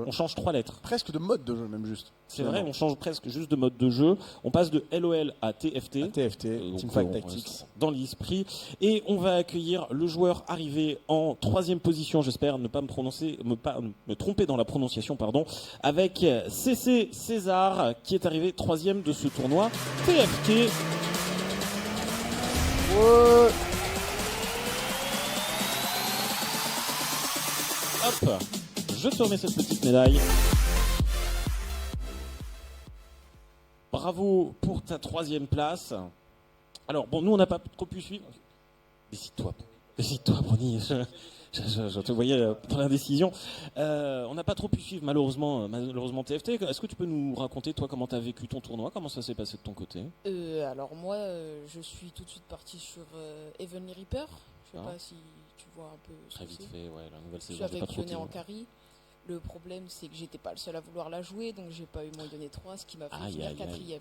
On change 3 lettres. Presque de mode de jeu même juste. C'est vrai, on change presque juste de mode de jeu. On passe de LOL à TFT. Teamfight Tactics. Dans l'esprit. Et on va accueillir le joueur arrivé en 3e position, j'espère ne pas me tromper dans la prononciation, pardon, avec CC César, qui est arrivé 3e de ce tournoi TFT. Ouais. Hop, je te remets cette petite médaille. Bravo pour ta 3e place. Alors, bon, nous, on n'a pas trop pu suivre. Décide-toi, Brony. Je te voyais dans l'indécision. On n'a pas trop pu suivre, malheureusement TFT. Est-ce que tu peux nous raconter, toi, comment tu as vécu ton tournoi? Comment ça s'est passé de ton côté? Alors, moi, je suis tout de suite parti sur Heavenly Reaper. Je sais pas si tu vois un peu ce très que vite c'est. fait, ouais, la nouvelle saison. Je suis avec Lyonnais en carry. Le problème, c'est que j'étais pas le seul à vouloir la jouer, donc j'ai pas eu moins donné 3, ce qui m'a fait finir 4e.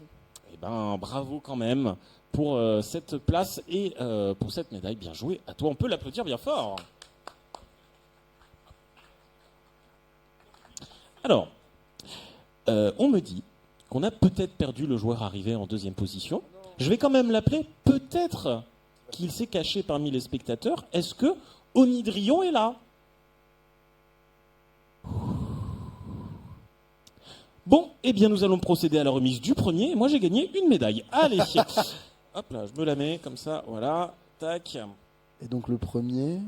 Eh ben, bravo quand même pour cette place et pour cette médaille. Bien joué à toi, on peut l'applaudir bien fort. Alors, on me dit qu'on a peut-être perdu le joueur arrivé en 2e position. Je vais quand même l'appeler, peut-être qu'il s'est caché parmi les spectateurs. Est-ce que Onidrion est là? Bon, eh bien nous allons procéder à la remise du premier. Moi j'ai gagné une médaille. Allez, hop là, je me la mets comme ça, voilà, tac. Et donc le premier?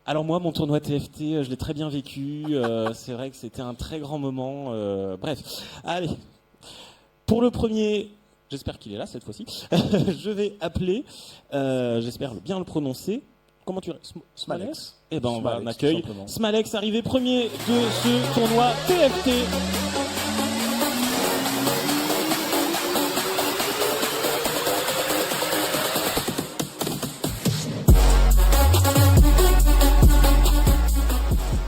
Alors moi, mon tournoi TFT, je l'ai très bien vécu. C'est vrai que c'était un très grand moment. Bref, allez. Pour le premier, j'espère qu'il est là cette fois-ci. Je vais appeler, j'espère bien le prononcer. Comment tu Smalex. Eh ben on accueille Smalex, arrivé premier de ce tournoi TFT.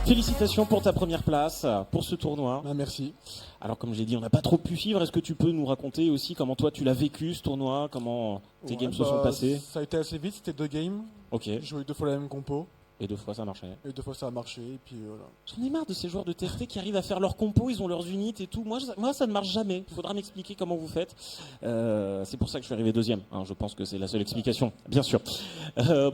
Félicitations pour ta première place, pour ce tournoi. Ah, merci. Alors comme j'ai dit, on n'a pas trop pu suivre. Est-ce que tu peux nous raconter aussi comment toi tu l'as vécu ce tournoi, comment tes games se sont passés? Ça a été assez vite, c'était 2 games. Ok. J'ai joué 2 fois la même compo. Et 2 fois ça marchait. Et 2 fois ça a marché, et puis voilà. J'en ai marre de ces joueurs de TFT qui arrivent à faire leur compo, ils ont leurs unités et tout. Moi ça ne marche jamais. Il faudra m'expliquer comment vous faites. C'est pour ça que je suis arrivé 2e. Hein. Je pense que c'est la seule explication, bien sûr.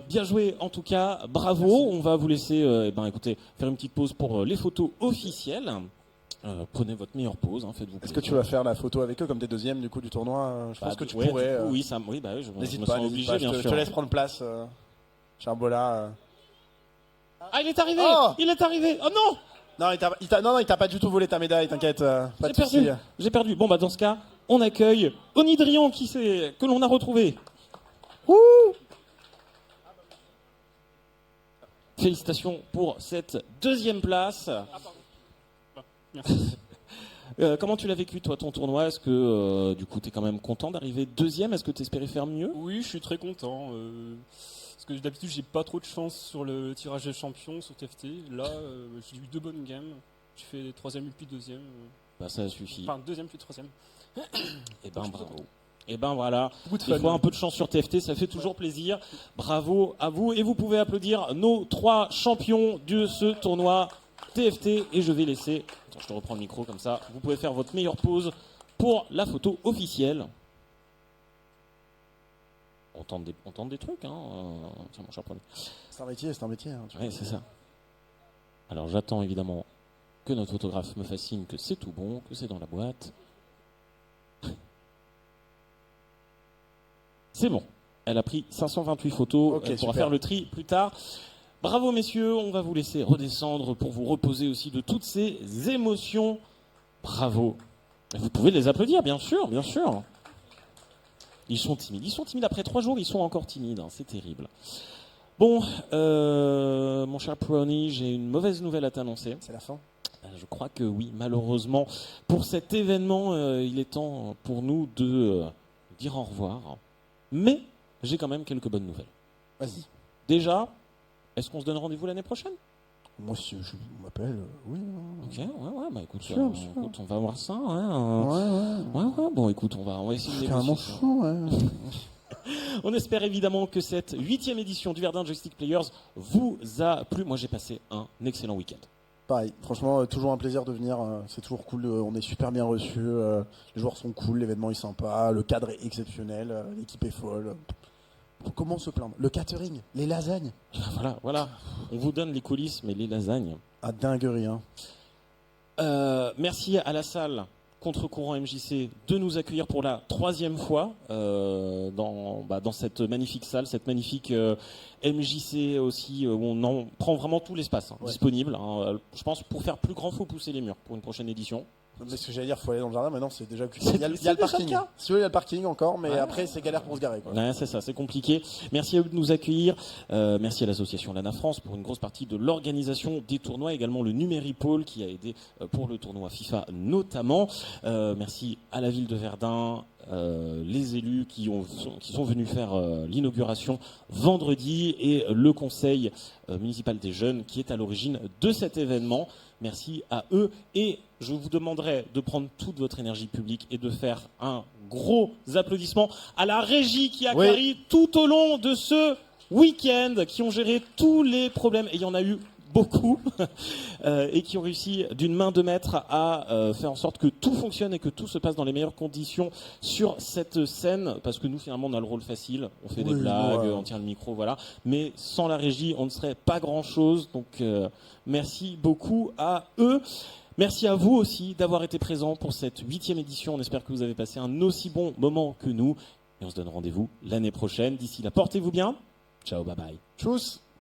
Bien joué en tout cas, bravo. Merci. On va vous laisser écoutez, faire une petite pause pour les photos officielles. Prenez votre meilleure pause, hein, faites-vous Est-ce plaisir. que tu vas faire la photo avec eux comme t'es deuxième du coup du tournoi? Je pense que tu pourrais. Oui, ça, oui, bah oui, je me N'hésite sens pas, obligé, bien je sûr. te laisse prendre place. Charbola. Ah, il est arrivé! Oh Il est arrivé! Oh non! Non, il t'a pas du tout volé ta médaille, t'inquiète. Pas de soucis. J'ai perdu. Bon, bah, dans ce cas, on accueille Onidrian que l'on a retrouvé. Ouh! Félicitations pour cette deuxième place. Merci. Comment tu l'as vécu, toi, ton tournoi? Est-ce que, du coup, tu es quand même content d'arriver deuxième? Est-ce que tu espérais faire mieux? Oui, je suis très content. Parce que d'habitude, j'ai pas trop de chance sur le tirage des champions sur TFT. Là, j'ai eu 2 bonnes games. J'ai fait troisième puis deuxième. Bah, ça suffit. Enfin, deuxième puis troisième. Et ben, bravo. Et ben voilà, Beaucoup de il fun. faut un peu de chance sur TFT, ça fait toujours plaisir. Bravo à vous. Et vous pouvez applaudir nos 3 champions de ce tournoi TFT. Et je vais laisser, attends, je te reprends le micro comme ça, vous pouvez faire votre meilleure pause pour la photo officielle. On tente des trucs, hein. Tiens, mon cher premier. C'est un métier. Hein, Oui, c'est ça. Alors j'attends évidemment que notre photographe me fasse signe que c'est tout bon, que c'est dans la boîte. C'est bon. Elle a pris 528 photos. Ok, Elle pourra super. faire le tri plus tard. Bravo messieurs, on va vous laisser redescendre pour vous reposer aussi de toutes ces émotions. Bravo. Vous pouvez les applaudir, bien sûr, bien sûr. Ils sont timides après 3 jours, ils sont encore timides, hein. C'est terrible. Bon, mon cher Prony, j'ai une mauvaise nouvelle à t'annoncer. C'est la fin. Je crois que oui, malheureusement. Pour cet événement, il est temps pour nous de dire au revoir. Mais j'ai quand même quelques bonnes nouvelles. Vas-y. Déjà, est-ce qu'on se donne rendez-vous l'année prochaine? Moi, si je m'appelle, oui. Ok, ouais, bah écoute, Sûr. écoute, on va voir ça. Ouais, bon, écoute, on va essayer de C'est carrément négocier ça. chaud, ouais. On espère évidemment que cette 8e édition du Verdun Joystick Players vous a plu. Moi, j'ai passé un excellent week-end. Pareil, franchement, toujours un plaisir de venir. C'est toujours cool. On est super bien reçus. Les joueurs sont cool. L'événement est sympa. Le cadre est exceptionnel. L'équipe est folle. Comment se plaindre? Le catering, les lasagnes. Voilà. On vous donne les coulisses, mais les lasagnes. Ah, dinguerie, hein. Merci à la salle Contre-Courant MJC de nous accueillir pour la 3e fois dans cette magnifique salle, cette magnifique MJC aussi, où on en prend vraiment tout l'espace disponible. Hein. Je pense pour faire plus grand, faut pousser les murs pour une prochaine édition. Mais ce que j'allais dire, faut aller dans le jardin. Maintenant, c'est déjà occupé. C'est- Il y a c'est le parking. déjà le cas. Si tu veux, il y a le parking encore, mais Ouais. après, c'est galère pour se garer, quoi. Ouais, c'est ça, c'est compliqué. Merci à eux de nous accueillir. Merci à l'association Lana France pour une grosse partie de l'organisation des tournois, également le Numéripôle qui a aidé pour le tournoi FIFA notamment. Merci à la ville de Verdun, les élus qui sont venus faire l'inauguration vendredi et le conseil municipal des jeunes qui est à l'origine de cet événement. Merci à eux et je vous demanderai de prendre toute votre énergie publique et de faire un gros applaudissement à la régie qui a carré tout au long de ce week-end, qui ont géré tous les problèmes et il y en a eu beaucoup et qui ont réussi d'une main de maître à faire en sorte que tout fonctionne et que tout se passe dans les meilleures conditions sur cette scène, parce que nous finalement on a le rôle facile, on fait des blagues, on tient le micro, voilà, mais sans la régie on ne serait pas grand chose, donc merci beaucoup à eux. Merci à vous aussi d'avoir été présents pour cette 8e édition, on espère que vous avez passé un aussi bon moment que nous et on se donne rendez-vous l'année prochaine. D'ici là, portez-vous bien, ciao, bye bye. Tchuss.